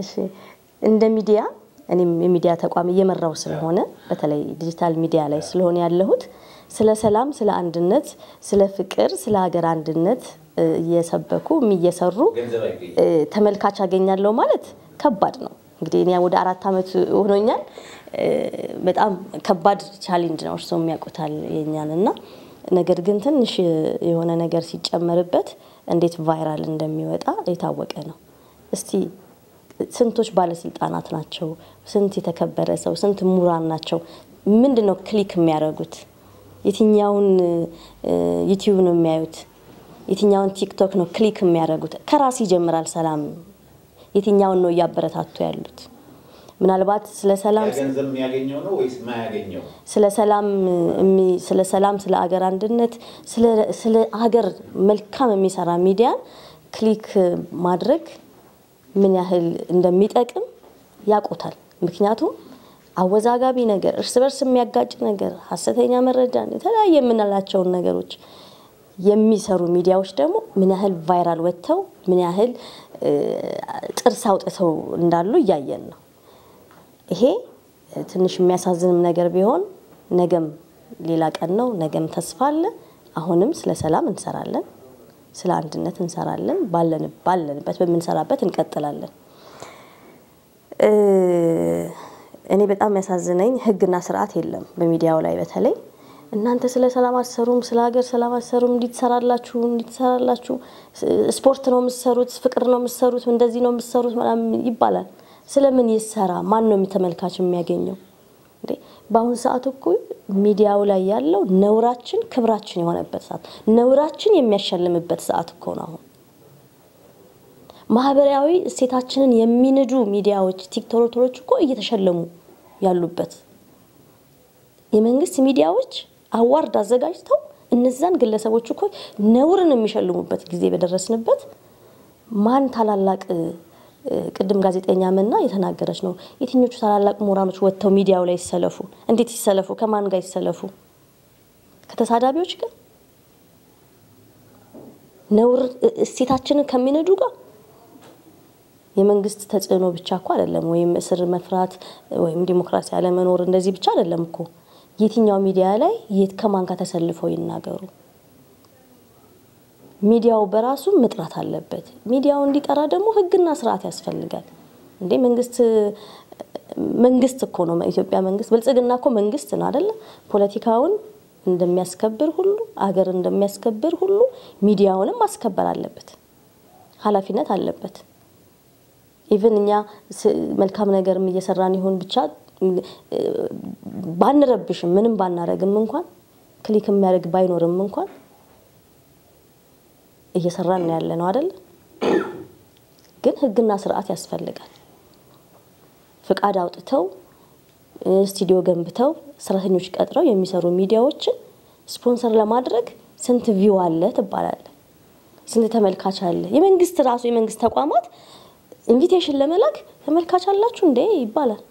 እሺ እንደ ሚዲያ እኔም የሚዲያ ተቋም እየመራው ስለሆነ በተለይ ዲጂታል ሚዲያ ላይ ስለሆነ ያለሁት ስለ ሰላም፣ ስለ አንድነት፣ ስለ ፍቅር፣ ስለ ሀገር አንድነት እየሰበኩ እየሰሩ ተመልካች አገኛለሁ ማለት ከባድ ነው። እንግዲህ እኔ ወደ 4 አመት ሆኖኛል። በጣም ከባድ ቻሌንጅ ነው፣ እርሶም ያውቁታል የኛንና ነገር ግን ትንሽ የሆነ ነገር ሲጨመርበት እንዴት ቫይራል እንደሚወጣ የታወቀ ነው። እስቲ ስንቶች ባለስልጣናት ናቸው? ስንት የተከበረ ሰው፣ ስንት ሙራን ናቸው? ምንድነው ክሊክ የሚያደርጉት? የትኛውን ዩቲዩብ ነው የሚያዩት? የትኛውን ቲክቶክ ነው ክሊክ የሚያደርጉት? ከራስ ይጀምራል ሰላም። የትኛውን ነው ያበረታቱ ያሉት? ምናልባት ስለ ሰላም ገንዘብ የሚያገኘው ነው ወይስ ማያገኘው? ስለ ሰላም፣ ስለ አገር አንድነት፣ ስለ አገር መልካም የሚሰራ ሚዲያ ክሊክ ማድረግ ምን ያህል እንደሚጠቅም ያውቁታል። ምክንያቱም አወዛጋቢ ነገር፣ እርስ በርስ የሚያጋጭ ነገር፣ ሐሰተኛ መረጃ፣ የተለያየ የምንላቸው ነገሮች የሚሰሩ ሚዲያዎች ደግሞ ምን ያህል ቫይራል ወጥተው ምን ያህል ጥርስ አውጥተው እንዳሉ እያየን ነው። ይሄ ትንሽ የሚያሳዝንም ነገር ቢሆን ነገም ሌላ ቀን ነው፣ ነገም ተስፋ አለ። አሁንም ስለ ሰላም እንሰራለን፣ ስለ አንድነት እንሰራለን፣ ባለንበት በመንሰራበት እንቀጥላለን። እኔ በጣም ያሳዝነኝ ህግና ስርዓት የለም በሚዲያው ላይ። በተለይ እናንተ ስለ ሰላም አሰሩም፣ ስለ ሀገር ሰላም አሰሩም፣ እንዲትሰራላችሁ ስፖርት ነው የምትሰሩት፣ ፍቅር ነው የምትሰሩት፣ እንደዚህ ነው የምትሰሩት ማለት ይባላል። ስለምን ይሰራ? ማን ነው ተመልካች የሚያገኘው? በአሁን ሰዓት እኮ ሚዲያው ላይ ያለው ነውራችን ክብራችን የሆነበት ሰዓት፣ ነውራችን የሚያሸልምበት ሰዓት እኮ ነው። አሁን ማህበራዊ እሴታችንን የሚንዱ ሚዲያዎች፣ ቲክቶከሮች እኮ እየተሸለሙ ያሉበት፣ የመንግስት ሚዲያዎች አዋርድ አዘጋጅተው እነዛን ግለሰቦች እኮ ነውርን የሚሸልሙበት ጊዜ በደረስንበት ማን ታላላቅ ቅድም ጋዜጠኛ መና የተናገረች ነው። የትኞቹ ታላላቅ ምሁራኖች ወጥተው ሚዲያው ላይ ይሰለፉ? እንዴት ይሰለፉ? ከማን ጋር ይሰለፉ? ከተሳዳቢዎች ጋር? ነውር እሴታችንን ከሚነዱ ጋር? የመንግስት ተጽዕኖ ብቻ እኮ አይደለም፣ ወይም እስር መፍራት ወይም ዲሞክራሲ ያለ መኖር እንደዚህ ብቻ አይደለም እኮ። የትኛው ሚዲያ ላይ ከማን ጋር ተሰልፈው ይናገሩ? ሚዲያው በራሱ መጥራት አለበት። ሚዲያው እንዲጠራ ደግሞ ህግና ስርዓት ያስፈልጋል። እንዴ መንግስት እኮ ነው፣ ኢትዮጵያ መንግስት፣ ብልጽግና እኮ መንግስት ነው አይደል? ፖለቲካውን እንደሚያስከብር ሁሉ አገር እንደሚያስከብር ሁሉ ሚዲያውንም ማስከበር አለበት፣ ኃላፊነት አለበት። ኢቭን እኛ መልካም ነገርም እየሰራን ይሁን ብቻ ባንረብሽም ምንም ባናረግም እንኳን ክሊክ የሚያደርግ ባይኖርም እንኳን እየሰራን ያለነው አይደል? ግን ህግና ስርዓት ያስፈልጋል። ፍቃድ አውጥተው ስቱዲዮ ገንብተው ሰራተኞች ቀጥረው የሚሰሩ ሚዲያዎችን ስፖንሰር ለማድረግ ስንት ቪው አለ ትባላል፣ ስንት ተመልካች አለ። የመንግስት ራሱ የመንግስት ተቋማት ኢንቪቴሽን ለመላክ ተመልካች አላችሁ እንዴ ይባላል።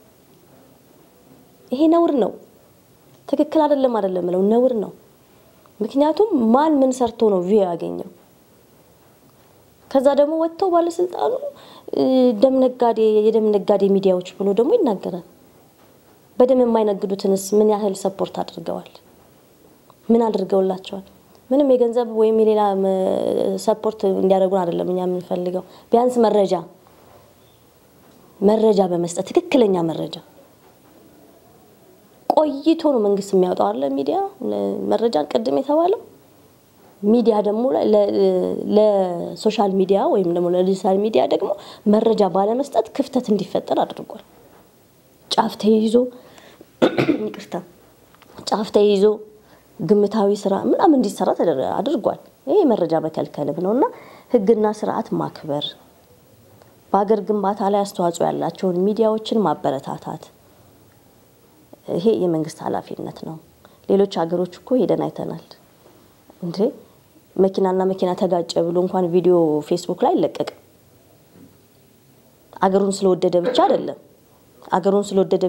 ይሄ ነውር ነው። ትክክል አይደለም ማለት ነውር ነው። ምክንያቱም ማን ምን ሰርቶ ነው ቪው ያገኘው? ከዛ ደግሞ ወጥተው ባለስልጣኑ የደም ነጋዴ ሚዲያዎች ብሎ ደግሞ ይናገራል። በደም የማይነግዱትንስ ምን ያህል ሰፖርት አድርገዋል? ምን አድርገውላቸዋል? ምንም የገንዘብ ወይም የሌላ ሰፖርት እንዲያደርጉን አይደለም እኛ የምንፈልገው። ቢያንስ መረጃ በመስጠት ትክክለኛ መረጃ ቆይቶ ነው መንግስት የሚያወጣው አይደል? ሚዲያ መረጃን ቀድም የተባለው ሚዲያ ደግሞ ለሶሻል ሚዲያ ወይም ደግሞ ለዲጂታል ሚዲያ ደግሞ መረጃ ባለመስጠት ክፍተት እንዲፈጠር አድርጓል። ጫፍ ተይዞ ግምታዊ ስራ ምናምን እንዲሰራ አድርጓል። ይሄ መረጃ መከልከልም ነውና ህግና ስርዓት ማክበር፣ በአገር ግንባታ ላይ አስተዋጽኦ ያላቸውን ሚዲያዎችን ማበረታታት ይሄ የመንግስት ኃላፊነት ነው። ሌሎች ሀገሮች እኮ ሄደን አይተናል እንዴ መኪና ተጋጨ ብሎ እንኳን ቪዲዮ ፌስቡክ ላይ ይለቀቅ። አገሩን ስለወደደ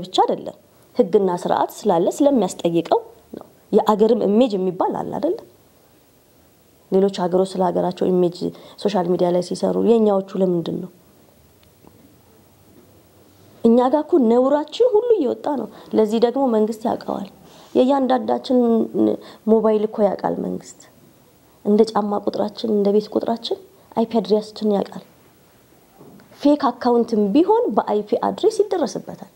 ብቻ አይደለም ህግና ስርዓት ስላለ ስለሚያስጠይቀው ነው። የአገርም ኢሜጅ የሚባል አለ አይደል? ሌሎች ሀገሮች ስለ ሀገራቸው ኢሜጅ ሶሻል ሚዲያ ላይ ሲሰሩ የኛዎቹ ለምንድን ነው? እኛ ጋር እኮ ነውራችን ሁሉ እየወጣ ነው። ለዚህ ደግሞ መንግስት ያውቀዋል። የእያንዳንዳችን ሞባይል እኮ ያውቃል መንግስት። እንደ ጫማ ቁጥራችን እንደ ቤት ቁጥራችን አይፒ አድሬሳችን ያውቃል። ፌክ አካውንትም ቢሆን በአይፒ አድሬስ ይደረስበታል።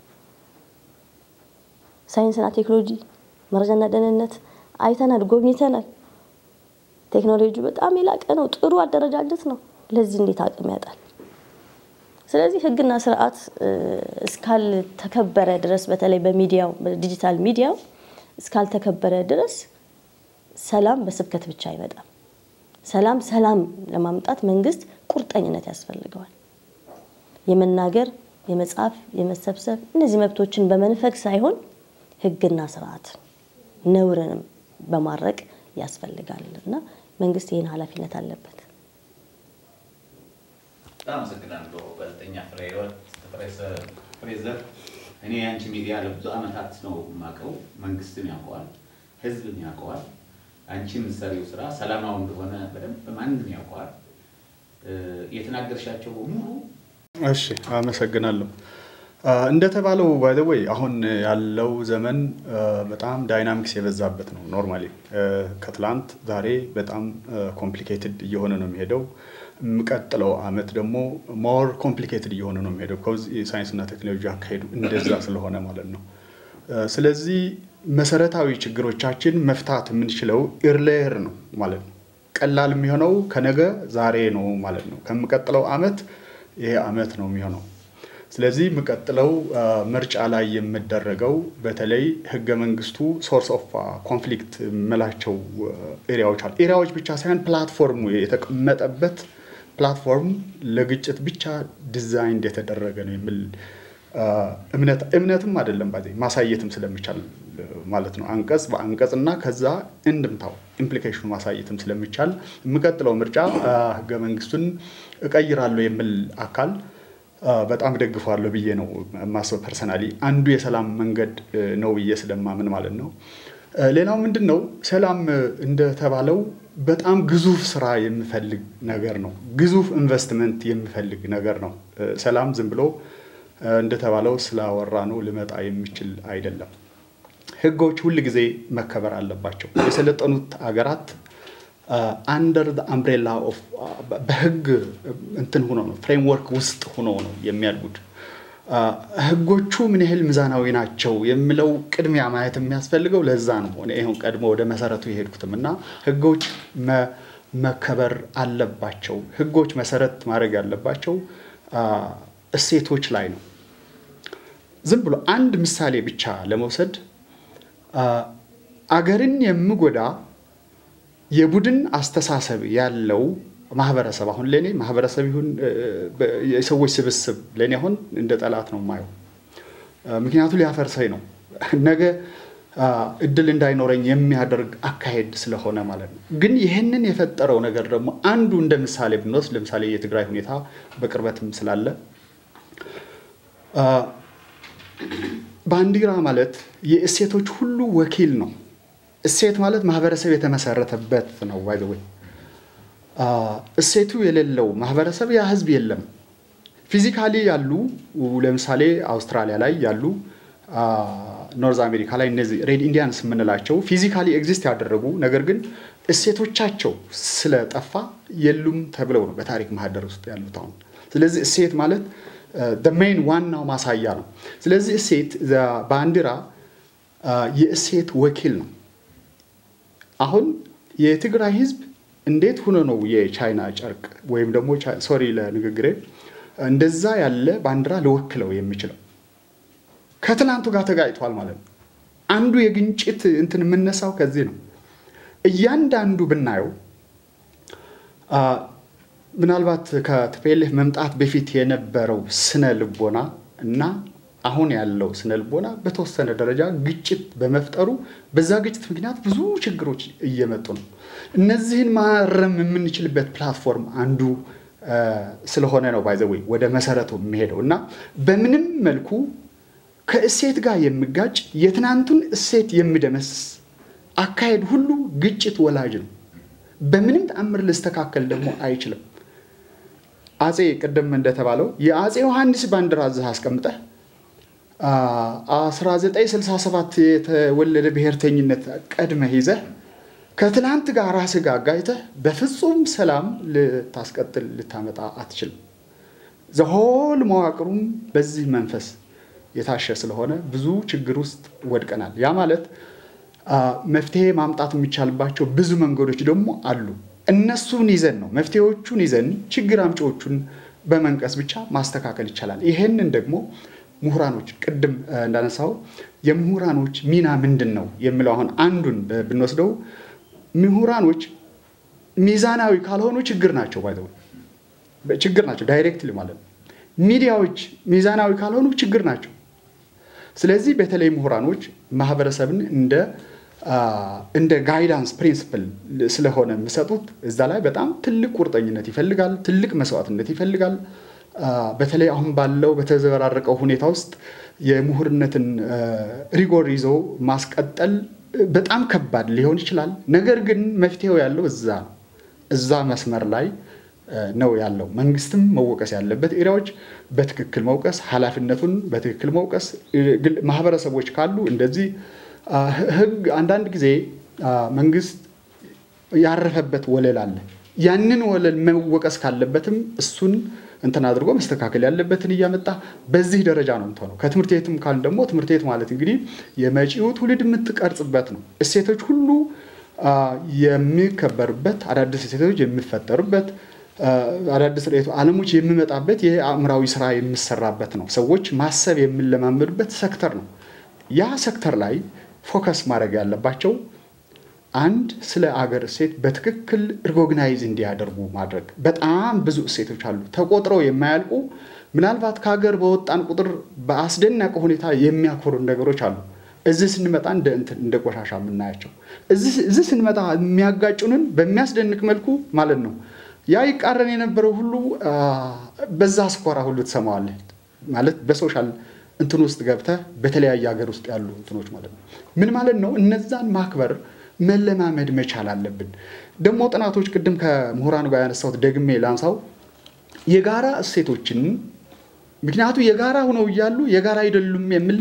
ሳይንስና ቴክኖሎጂ መረጃና ደህንነት አይተናል፣ ጎብኝተናል። ቴክኖሎጂ በጣም የላቀ ነው፣ ጥሩ አደረጃጀት ነው። ለዚህ እንዴት አቅም ያጣል? ስለዚህ ህግና ስርዓት እስካል ተከበረ ድረስ በተለይ በሚዲያው በዲጂታል ሚዲያው እስካል ተከበረ ድረስ ሰላም በስብከት ብቻ አይመጣም። ሰላም ለማምጣት መንግስት ቁርጠኝነት ያስፈልገዋል። የመናገር፣ የመጻፍ፣ የመሰብሰብ እነዚህ መብቶችን በመንፈግ ሳይሆን ህግና ስርዓት ነውርንም በማረቅ ያስፈልጋልና መንግስት ይሄን ኃላፊነት አለበት። በጣም አመሰግናለሁ ጋዜጠኛ ፍሬህይወት ፍሬዘር። እኔ ያንቺ ሚዲያ ለብዙ አመታት ነው የማውቀው፣ መንግስትም ያውቀዋል፣ ህዝብም ያውቀዋል። አንቺ የምትሰሪው ስራ ሰላማዊ እንደሆነ በደንብ ማንም ያውቀዋል። የተናገርሻቸው በሙሉ እሺ፣ አመሰግናለሁ። እንደተባለው ባይ ዘ ዌይ አሁን ያለው ዘመን በጣም ዳይናሚክስ የበዛበት ነው። ኖርማሊ ከትላንት ዛሬ በጣም ኮምፕሊኬትድ እየሆነ ነው የሚሄደው። የሚቀጥለው አመት ደግሞ ሞር ኮምፕሊኬትድ እየሆነ ነው የሚሄደው። ሳይንስና ቴክኖሎጂ አካሄዱ እንደዛ ስለሆነ ማለት ነው። ስለዚህ መሰረታዊ ችግሮቻችን መፍታት የምንችለው ኢርሌየር ነው ማለት ነው። ቀላል የሚሆነው ከነገ ዛሬ ነው ማለት ነው። ከሚቀጥለው አመት ይሄ አመት ነው የሚሆነው። ስለዚህ የሚቀጥለው ምርጫ ላይ የሚደረገው በተለይ ህገ መንግስቱ ሶርስ ኦፍ ኮንፍሊክት መላቸው ኤሪያዎች ብቻ ሳይሆን ፕላትፎርሙ የተቀመጠበት ፕላትፎርም ለግጭት ብቻ ዲዛይን የተደረገ ነው የሚል እምነትም አይደለም ባዜ ማሳየትም ስለሚቻል ማለት ነው። አንቀጽ በአንቀጽና ከዛ እንድምታው ኢምፕሊኬሽኑ ማሳየትም ስለሚቻል የሚቀጥለው ምርጫ ህገ መንግስቱን እቀይራለሁ የሚል አካል በጣም ደግፋለሁ ብዬ ነው ማሰብ። ፐርሰናሊ አንዱ የሰላም መንገድ ነው ብዬ ስለማምን ማለት ነው። ሌላው ምንድነው ሰላም እንደተባለው በጣም ግዙፍ ስራ የሚፈልግ ነገር ነው። ግዙፍ ኢንቨስትመንት የሚፈልግ ነገር ነው። ሰላም ዝም ብሎ እንደተባለው ስላወራ ነው ሊመጣ የሚችል አይደለም። ህጎች ሁሉ ጊዜ መከበር አለባቸው። የሰለጠኑት አገራት under the umbrella of በህግ እንትን ሆኖ ነው ፍሬምወርክ ውስጥ ሆኖ ነው የሚያልጉት። ህጎቹ ምን ያህል ሚዛናዊ ናቸው የሚለው ቅድሚያ ማየት የሚያስፈልገው ለዛ ነው። ይሄን ቀድሞ ወደ መሰረቱ ይሄድኩትምና ህጎች መከበር አለባቸው። ህጎች መሰረት ማድረግ ያለባቸው እሴቶች ላይ ነው። ዝም ብሎ አንድ ምሳሌ ብቻ ለመውሰድ አገርን የሚጎዳ የቡድን አስተሳሰብ ያለው ማህበረሰብ አሁን ለኔ ማህበረሰብ ይሁን የሰዎች ስብስብ ለኔ አሁን እንደ ጠላት ነው ማየው። ምክንያቱም ሊያፈርሰኝ ነው ነገ እድል እንዳይኖረኝ የሚያደርግ አካሄድ ስለሆነ ማለት ነው። ግን ይሄንን የፈጠረው ነገር ደግሞ አንዱ እንደ ምሳሌ ብንወስድ ለምሳሌ የትግራይ ሁኔታ በቅርበትም ስላለ ባንዲራ ማለት የእሴቶች ሁሉ ወኪል ነው። እሴት ማለት ማህበረሰብ የተመሰረተበት ነው። ባይ ዘ ወይ እሴቱ የሌለው ማህበረሰብ ያ ህዝብ የለም። ፊዚካሊ ያሉ ለምሳሌ አውስትራሊያ ላይ ያሉ ኖርዝ አሜሪካ ላይ እነዚህ ሬድ ኢንዲያንስ የምንላቸው ፊዚካሊ ኤግዚስት ያደረጉ ነገር ግን እሴቶቻቸው ስለጠፋ የሉም ተብለው ነው በታሪክ ማህደር ውስጥ ያሉት አሁን። ስለዚህ እሴት ማለት the main ዋናው ማሳያ ነው። ስለዚህ እሴት ባንዲራ የእሴት ወኪል ነው። አሁን የትግራይ ህዝብ እንዴት ሆኖ ነው የቻይና ጨርቅ ወይም ደግሞ ሶሪ ለንግግሬ እንደዛ ያለ ባንዲራ ለወክለው የሚችለው? ከትላንቱ ጋር ተጋጭቷል ማለት ነው። አንዱ የግንጭት እንትን የምነሳው ከዚህ ነው። እያንዳንዱ ብናየው ምናልባት ከቲፒኤልኤፍ መምጣት በፊት የነበረው ስነ ልቦና እና አሁን ያለው ስነ ልቦና በተወሰነ ደረጃ ግጭት በመፍጠሩ በዛ ግጭት ምክንያት ብዙ ችግሮች እየመጡ ነው። እነዚህን ማረም የምንችልበት ፕላትፎርም አንዱ ስለሆነ ነው ባይ ዘ ወይ ወደ መሰረቱ የሚሄደው እና በምንም መልኩ ከእሴት ጋር የሚጋጭ የትናንቱን እሴት የሚደመስ አካሄድ ሁሉ ግጭት ወላጅ ነው። በምንም ተአምር ሊስተካከል ደግሞ አይችልም። አጼ ቀደም እንደተባለው የአጼ ዮሐንስ ባንዲራ እዚህ አስቀምጠህ 1967 የተወለደ ብሔርተኝነት ቀድመህ ይዘህ ከትላንት ጋር ራስህ ጋር ጋይተህ በፍጹም ሰላም ልታስቀጥል ልታመጣ አትችልም። ዘሆል መዋቅሩም በዚህ መንፈስ የታሸ ስለሆነ ብዙ ችግር ውስጥ ወድቀናል። ያ ማለት መፍትሄ ማምጣት የሚቻልባቸው ብዙ መንገዶች ደግሞ አሉ። እነሱን ይዘን ነው መፍትሄዎቹን ይዘን ችግር አምጪዎቹን በመንቀስ ብቻ ማስተካከል ይቻላል። ይሄንን ደግሞ ምሁራኖች ቅድም እንዳነሳው የምሁራኖች ሚና ምንድነው የሚለው አሁን አንዱን ብንወስደው ምሁራኖች ሚዛናዊ ካልሆኑ ችግር ናቸው ባይዘው ችግር ናቸው ዳይሬክትሊ ማለት ነው። ሚዲያዎች ሚዛናዊ ካልሆኑ ችግር ናቸው። ስለዚህ በተለይ ምሁራኖች ማህበረሰብን እንደ ጋይዳንስ ፕሪንሲፕል ስለሆነ የሚሰጡት እዛ ላይ በጣም ትልቅ ቁርጠኝነት ይፈልጋል፣ ትልቅ መስዋዕትነት ይፈልጋል። በተለይ አሁን ባለው በተዘበራረቀው ሁኔታ ውስጥ የምሁርነትን ሪጎር ይዞ ማስቀጠል በጣም ከባድ ሊሆን ይችላል። ነገር ግን መፍትሄው ያለው እዛ መስመር ላይ ነው ያለው። መንግስትም መወቀስ ያለበት ኤሪያዎች በትክክል መውቀስ፣ ኃላፊነቱን በትክክል መውቀስ፣ ማህበረሰቦች ካሉ እንደዚህ ህግ አንዳንድ ጊዜ መንግስት ያረፈበት ወለል አለ። ያንን ወለል መወቀስ ካለበትም እሱን እንትን አድርጎ መስተካከል ያለበትን እያመጣ በዚህ ደረጃ ነው እንትሆነው። ከትምህርት ቤትም ካል ደግሞ ትምህርት ቤት ማለት እንግዲህ የመጪው ትውልድ የምትቀርጽበት ነው። እሴቶች ሁሉ የሚከበሩበት፣ አዳዲስ እሴቶች የሚፈጠሩበት፣ አዳዲስ ርዕዮተ ዓለሞች የሚመጣበት የአእምራዊ ስራ የሚሰራበት ነው። ሰዎች ማሰብ የሚለማመዱበት ሴክተር ነው። ያ ሴክተር ላይ ፎከስ ማድረግ ያለባቸው አንድ ስለ አገር እሴት በትክክል ሪኮግናይዝ እንዲያደርጉ ማድረግ። በጣም ብዙ እሴቶች አሉ ተቆጥረው የማያልቁ። ምናልባት ከሀገር በወጣን ቁጥር በአስደናቂ ሁኔታ የሚያኮሩ ነገሮች አሉ። እዚህ ስንመጣ እንደ ቆሻሻ የምናያቸው፣ እዚህ ስንመጣ የሚያጋጩንን በሚያስደንቅ መልኩ ማለት ነው። ያ ይቃረን የነበረው ሁሉ በዛ አስኮራ ሁሉ ትሰማዋለህ ማለት በሶሻል እንትን ውስጥ ገብተህ በተለያየ ሀገር ውስጥ ያሉ እንትኖች ማለት ነው። ምን ማለት ነው? እነዛን ማክበር መለማመድ መቻል አለብን። ደግሞ ጥናቶች ቅድም ከምሁራኑ ጋር ያነሳሁት ደግሜ ላንሳው የጋራ እሴቶችን ምክንያቱ የጋራ ሆነው እያሉ የጋራ አይደሉም የሚል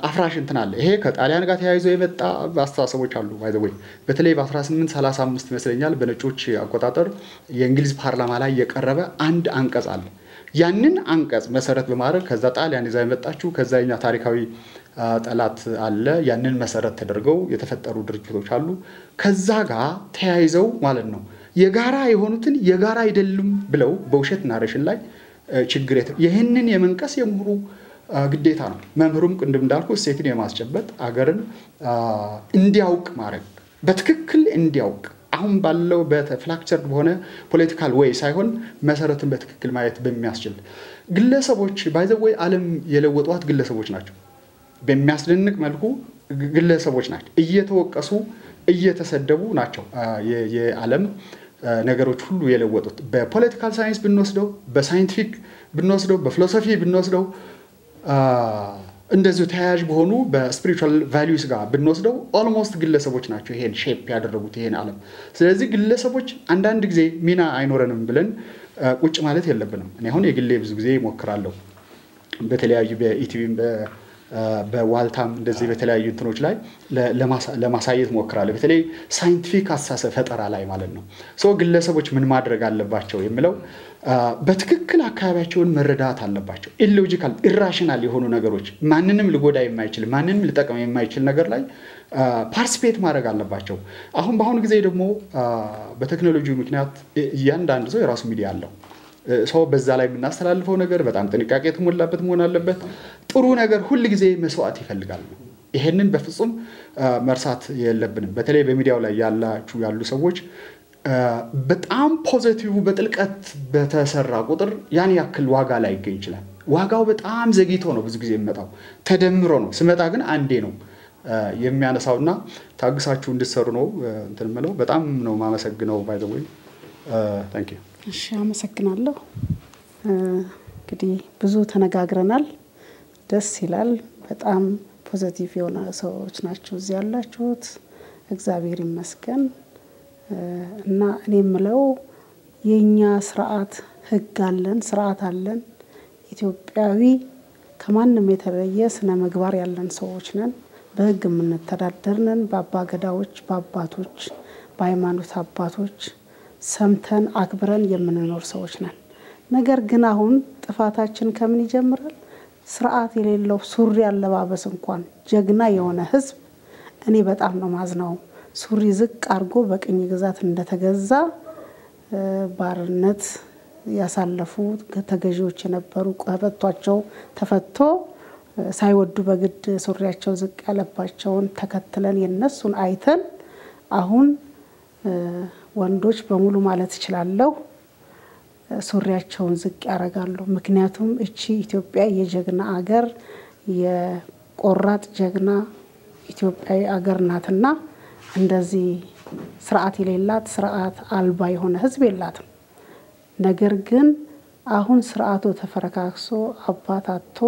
አፍራሽ እንትን አለ። ይሄ ከጣሊያን ጋር ተያይዞ የመጣ አስተሳሰቦች አሉ። ባይ ዘ ወይ በተለይ በ1835 ይመስለኛል በነጮች አቆጣጠር የእንግሊዝ ፓርላማ ላይ የቀረበ አንድ አንቀጽ አለ። ያንን አንቀጽ መሰረት በማድረግ ከዛ ጣሊያን ይዛ የመጣችው ከዛኛ ታሪካዊ ጠላት አለ። ያንን መሰረት ተደርገው የተፈጠሩ ድርጅቶች አሉ። ከዛ ጋር ተያይዘው ማለት ነው የጋራ የሆኑትን የጋራ አይደሉም ብለው በውሸት ናሬሽን ላይ ችግር ይህንን የመንቀስ የምሁሩ ግዴታ ነው። መምህሩም ቅድም እንዳልኩ እሴትን የማስጨበጥ አገርን እንዲያውቅ ማድረግ በትክክል እንዲያውቅ አሁን ባለው በፍላክቸር በሆነ ፖለቲካል ወይ ሳይሆን መሰረቱን በትክክል ማየት በሚያስችል ግለሰቦች ባይ ዘ ወይ ዓለም የለወጧት ግለሰቦች ናቸው። በሚያስደንቅ መልኩ ግለሰቦች ናቸው እየተወቀሱ እየተሰደቡ ናቸው የዓለም ነገሮች ሁሉ የለወጡት። በፖለቲካል ሳይንስ ብንወስደው፣ በሳይንቲፊክ ብንወስደው፣ በፊሎሶፊ ብንወስደው እንደዚሁ ተያያዥ በሆኑ በስፒሪቹዋል ቫልዩስ ጋር ብንወስደው ኦልሞስት ግለሰቦች ናቸው ይሄን ሼፕ ያደረጉት ይሄን ዓለም። ስለዚህ ግለሰቦች አንዳንድ ጊዜ ሚና አይኖረንም ብለን ቁጭ ማለት የለብንም። እኔ አሁን የግሌ ብዙ ጊዜ ሞክራለሁ በተለያዩ በኢቲቪም በዋልታም እንደዚህ በተለያዩ እንትኖች ላይ ለማሳየት ሞክራለሁ። በተለይ ሳይንቲፊክ አስተሳሰብ ፈጠራ ላይ ማለት ነው። ግለሰቦች ምን ማድረግ አለባቸው የሚለው በትክክል አካባቢያቸውን መረዳት አለባቸው። ኢሎጂካል ኢራሽናል የሆኑ ነገሮች ማንንም ሊጎዳ የማይችል ማንንም ሊጠቅም የማይችል ነገር ላይ ፓርቲሲፔት ማድረግ አለባቸው። አሁን በአሁኑ ጊዜ ደግሞ በቴክኖሎጂ ምክንያት እያንዳንዱ ሰው የራሱ ሚዲያ አለው። ሰው በዛ ላይ የምናስተላልፈው ነገር በጣም ጥንቃቄ የተሞላበት መሆን አለበት። ጥሩ ነገር ሁሉ ጊዜ መስዋዕት ይፈልጋል። ይሄንን በፍጹም መርሳት የለብንም። በተለይ በሚዲያው ላይ ያሉ ሰዎች በጣም ፖዚቲቭ በጥልቀት በተሰራ ቁጥር ያን ያክል ዋጋ ላይ ይገኝ ይችላል። ዋጋው በጣም ዘግይቶ ነው ብዙ ጊዜ የሚመጣው፣ ተደምሮ ነው። ስመጣ ግን አንዴ ነው የሚያነሳውና ታግሳችሁ እንድትሰሩ ነው እንትን የምለው። በጣም ነው ማመሰግነው። ባይ ዘ ወይ ታንክ ዩ። እሺ አመሰግናለሁ። እንግዲህ ብዙ ተነጋግረናል። ደስ ይላል። በጣም ፖዚቲቭ የሆነ ሰዎች ናቸው እዚህ ያላችሁት። እግዚአብሔር ይመስገን። እና እኔ የምለው የኛ ስርዓት ህግ አለን፣ ስርዓት አለን። ኢትዮጵያዊ ከማንም የተለየ ስነ ምግባር ያለን ሰዎች ነን። በህግ የምንተዳደር ነን። በአባገዳዎች፣ በአባቶች፣ በሃይማኖት አባቶች ሰምተን አክብረን የምንኖር ሰዎች ነን። ነገር ግን አሁን ጥፋታችን ከምን ይጀምራል? ስርዓት የሌለው ሱሪ አለባበስ እንኳን ጀግና የሆነ ህዝብ እኔ በጣም ነው ማዝነው። ሱሪ ዝቅ አርጎ በቅኝ ግዛት እንደተገዛ ባርነት ያሳለፉ ተገዢዎች የነበሩ ቀበቷቸው ተፈቶ ሳይወዱ በግድ ሱሪያቸው ዝቅ ያለባቸውን ተከትለን የነሱን አይተን አሁን ወንዶች በሙሉ ማለት ይችላልው ሱሪያቸውን ዝቅ ያረጋሉ። ምክንያቱም እቺ ኢትዮጵያ የጀግና አገር የቆራጥ ጀግና ኢትዮጵያዊ አገር ናትና እንደዚህ ስርዓት የሌላት ስርዓት አልባ የሆነ ህዝብ የላትም። ነገር ግን አሁን ስርዓቱ ተፈረካክሶ አባታቶ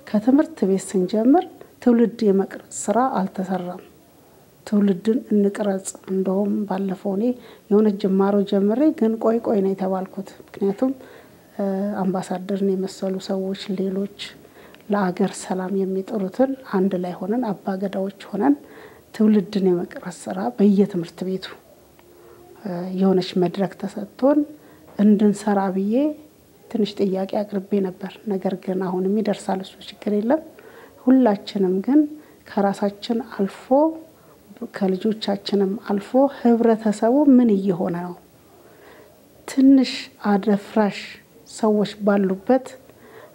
ከትምህርት ቤት ስንጀምር ትውልድ የመቅረጽ ስራ አልተሰራም። ትውልድን እንቅረጽ እንደውም ባለፈው እኔ የሆነ ጅማሮ ጀምሬ ግን ቆይ ነው የተባልኩት። ምክንያቱም አምባሳደርን የመሰሉ ሰዎች ሌሎች ለአገር ሰላም የሚጥሩትን አንድ ላይ ሆነን አባገዳዎች ሆነን ትውልድን የመቅረጽ ስራ በየትምህርት ቤቱ የሆነች መድረክ ተሰጥቶን እንድንሰራ ብዬ ትንሽ ጥያቄ አቅርቤ ነበር። ነገር ግን አሁንም ይደርሳል፣ እሱ ችግር የለም። ሁላችንም ግን ከራሳችን አልፎ ከልጆቻችንም አልፎ ህብረተሰቡ ምን እየሆነ ነው? ትንሽ አደፍራሽ ሰዎች ባሉበት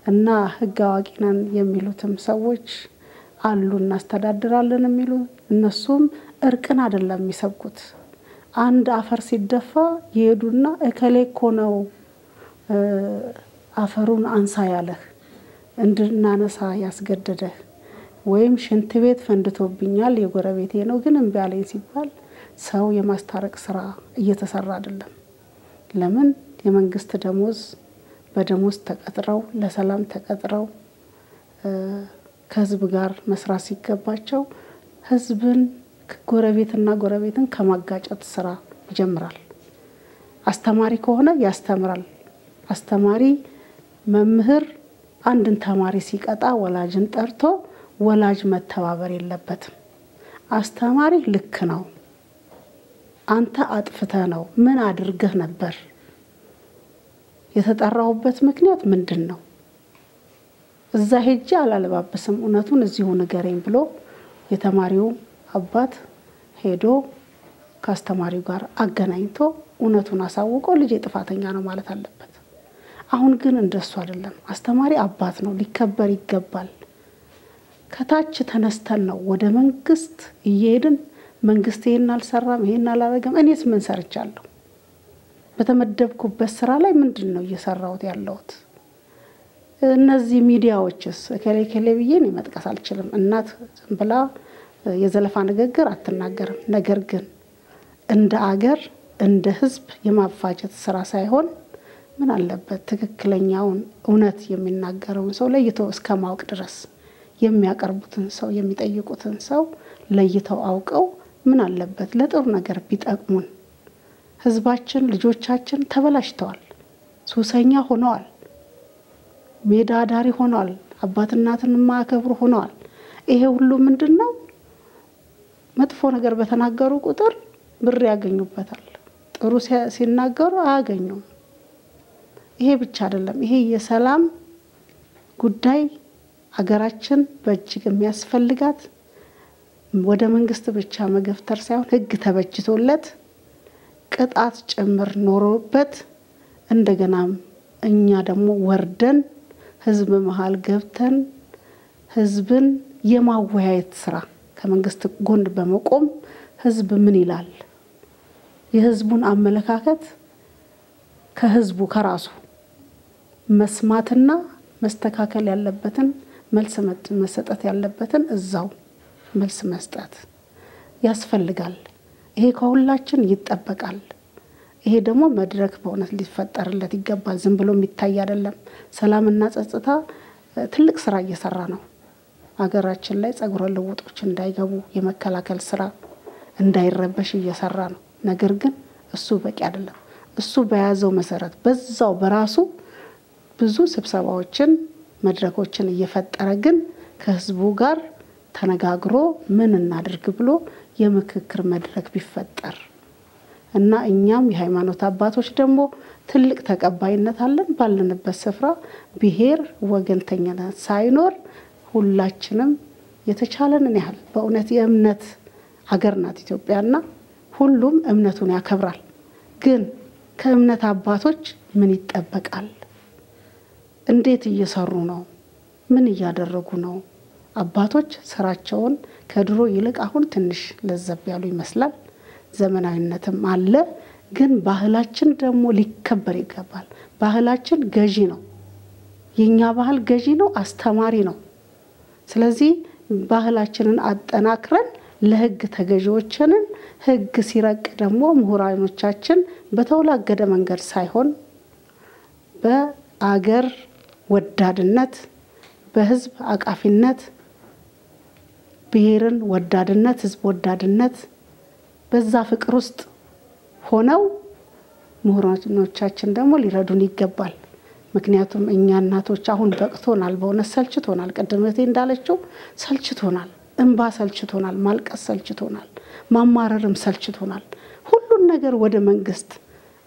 እና ህግ አዋቂ ነን የሚሉትም ሰዎች አሉ፣ እናስተዳድራለን የሚሉ እነሱም እርቅን አይደለም የሚሰብኩት። አንድ አፈር ሲደፋ ይሄዱና እከሌኮ ነው አፈሩን አንሳ ያለህ እንድናነሳ ያስገደደህ ወይም ሽንት ቤት ፈንድቶብኛል የጎረቤቴ ነው ግን እምቢ አለኝ ሲባል ሰው የማስታረቅ ስራ እየተሰራ አይደለም። ለምን የመንግስት ደሞዝ በደሞዝ ተቀጥረው ለሰላም ተቀጥረው ከህዝብ ጋር መስራት ሲገባቸው ህዝብን ጎረቤትና ጎረቤትን ከማጋጨት ስራ ይጀምራል። አስተማሪ ከሆነ ያስተምራል። አስተማሪ መምህር አንድን ተማሪ ሲቀጣ ወላጅን ጠርቶ ወላጅ መተባበር የለበትም። አስተማሪ ልክ ነው፣ አንተ አጥፍተህ ነው፣ ምን አድርገህ ነበር፣ የተጠራውበት ምክንያት ምንድነው? እዛ ሄጄ አላለባበስም እውነቱን እዚሁ ንገረኝ ብሎ የተማሪው አባት ሄዶ ከአስተማሪው ጋር አገናኝቶ እውነቱን አሳውቆ ልጅ ጥፋተኛ ነው ማለት አለበት። አሁን ግን እንደሱ አይደለም። አስተማሪ አባት ነው፣ ሊከበር ይገባል። ከታች ተነስተን ነው ወደ መንግስት እየሄድን መንግስት ይሄን አልሰራም ይሄን አላረገም እኔስ ምን ሰርቻለሁ? በተመደብኩበት ስራ ላይ ምንድነው እየሰራሁት ያለሁት? እነዚህ ሚዲያዎችስ ከሌ ብዬ ነው መጥቀስ አልችልም። እናት ብላ የዘለፋ ንግግር አትናገርም። ነገር ግን እንደ አገር እንደ ህዝብ የማፋጀት ስራ ሳይሆን ምን አለበት ትክክለኛውን እውነት የሚናገረውን ሰው ለይቶ እስከማወቅ ድረስ የሚያቀርቡትን ሰው የሚጠይቁትን ሰው ለይተው አውቀው ምን አለበት ለጥሩ ነገር ቢጠቅሙን። ህዝባችን ልጆቻችን ተበላሽተዋል፣ ሱሰኛ ሆነዋል፣ ሜዳ ዳሪ ሆነዋል፣ አባት እናትን ማያከብሩ ሆነዋል። ይሄ ሁሉ ምንድነው? መጥፎ ነገር በተናገሩ ቁጥር ብር ያገኙበታል፣ ጥሩ ሲናገሩ አያገኙም። ይሄ ብቻ አይደለም። ይሄ የሰላም ጉዳይ አገራችን በእጅግ የሚያስፈልጋት ወደ መንግስት ብቻ መገፍተር ሳይሆን ህግ ተበጅቶለት ቅጣት ጭምር ኖሮበት እንደገናም እኛ ደግሞ ወርደን ህዝብ መሃል ገብተን ህዝብን የማወያየት ስራ ከመንግስት ጎን በመቆም ህዝብ ምን ይላል የህዝቡን አመለካከት ከህዝቡ ከራሱ መስማትና መስተካከል ያለበትን መልስ መሰጠት ያለበትን እዛው መልስ መስጠት ያስፈልጋል። ይሄ ከሁላችን ይጠበቃል። ይሄ ደግሞ መድረክ በእውነት ሊፈጠርለት ይገባል። ዝም ብሎ የሚታይ አይደለም። ሰላምና ጸጥታ ትልቅ ስራ እየሰራ ነው። አገራችን ላይ ጸጉረ ልውጦች እንዳይገቡ የመከላከል ስራ እንዳይረበሽ እየሰራ ነው። ነገር ግን እሱ በቂ አይደለም። እሱ በያዘው መሰረት በዛው በራሱ ብዙ ስብሰባዎችን መድረኮችን እየፈጠረ ግን ከህዝቡ ጋር ተነጋግሮ ምን እናድርግ ብሎ የምክክር መድረክ ቢፈጠር እና እኛም የሃይማኖት አባቶች ደግሞ ትልቅ ተቀባይነት አለን ባለንበት ስፍራ ብሔር ወገንተኝነት ሳይኖር ሁላችንም የተቻለንን ያህል በእውነት የእምነት ሀገር ናት ኢትዮጵያና ሁሉም እምነቱን ያከብራል። ግን ከእምነት አባቶች ምን ይጠበቃል? እንዴት እየሰሩ ነው? ምን እያደረጉ ነው? አባቶች ስራቸውን ከድሮ ይልቅ አሁን ትንሽ ለዘብ ያሉ ይመስላል። ዘመናዊነትም አለ። ግን ባህላችን ደግሞ ሊከበር ይገባል። ባህላችን ገዢ ነው። የኛ ባህል ገዢ ነው፣ አስተማሪ ነው። ስለዚህ ባህላችንን አጠናክረን ለህግ ተገዢዎችንን ህግ ሲረቅ ደግሞ ምሁራኖቻችን በተወላገደ መንገድ ሳይሆን በአገር ወዳድነት በህዝብ አቃፊነት ብሔርን ወዳድነት ህዝብ ወዳድነት በዛ ፍቅር ውስጥ ሆነው ምሁራኖቻችን ደግሞ ሊረዱን ይገባል። ምክንያቱም እኛ እናቶች አሁን በቅቶናል፣ በእውነት ሰልችቶናል። ቀደምቴ እንዳለችው ሰልችቶናል፣ እንባ ሰልችቶናል፣ ማልቀስ ሰልችቶናል፣ ማማረርም ሰልችቶናል። ሁሉን ነገር ወደ መንግስት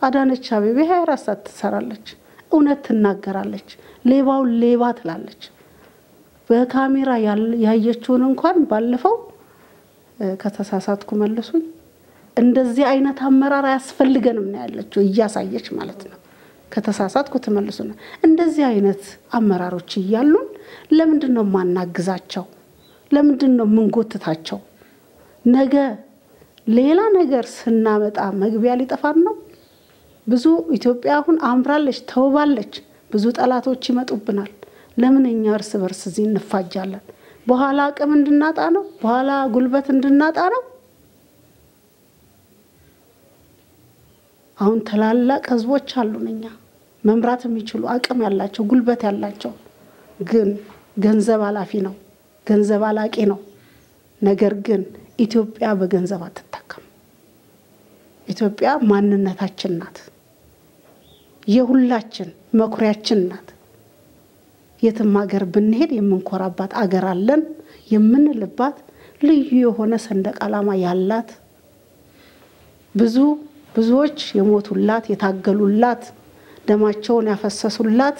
አዳነች አቤቤ 24 ሰዓት ትሰራለች፣ እውነት ትናገራለች፣ ሌባው ሌባ ትላለች። በካሜራ ያየችውን እንኳን ባለፈው ከተሳሳትኩ መልሱኝ እንደዚህ አይነት አመራር ያስፈልገንም ነው ያለችው እያሳየች ማለት ነው። ከተሳሳትኩ ተመልሱና እንደዚህ አይነት አመራሮች ይያሉን ለምንድነው ማናግዛቸው? ለምንድነው ምንጎትታቸው? ነገ ሌላ ነገር ስናመጣ መግቢያ ሊጠፋን ነው። ብዙ ኢትዮጵያ አሁን አምራለች፣ ተውባለች። ብዙ ጠላቶች ይመጡብናል። ለምን እኛ እርስ በርስ እዚህ እንፋጃለን? በኋላ አቅም እንድናጣ ነው? በኋላ ጉልበት እንድናጣ ነው? አሁን ተላላቅ ህዝቦች አሉንኛ መምራት የሚችሉ አቅም ያላቸው ጉልበት ያላቸው፣ ግን ገንዘብ አላፊ ነው፣ ገንዘብ አላቂ ነው። ነገር ግን ኢትዮጵያ በገንዘብ አትተካም። ኢትዮጵያ ማንነታችን ናት፣ የሁላችን መኩሪያችን ናት። የትም ሀገር ብንሄድ የምንኮራባት አገር አለን የምንልባት ልዩ የሆነ ሰንደቅ ዓላማ ያላት ብዙዎች የሞቱላት የታገሉላት ደማቸውን ያፈሰሱላት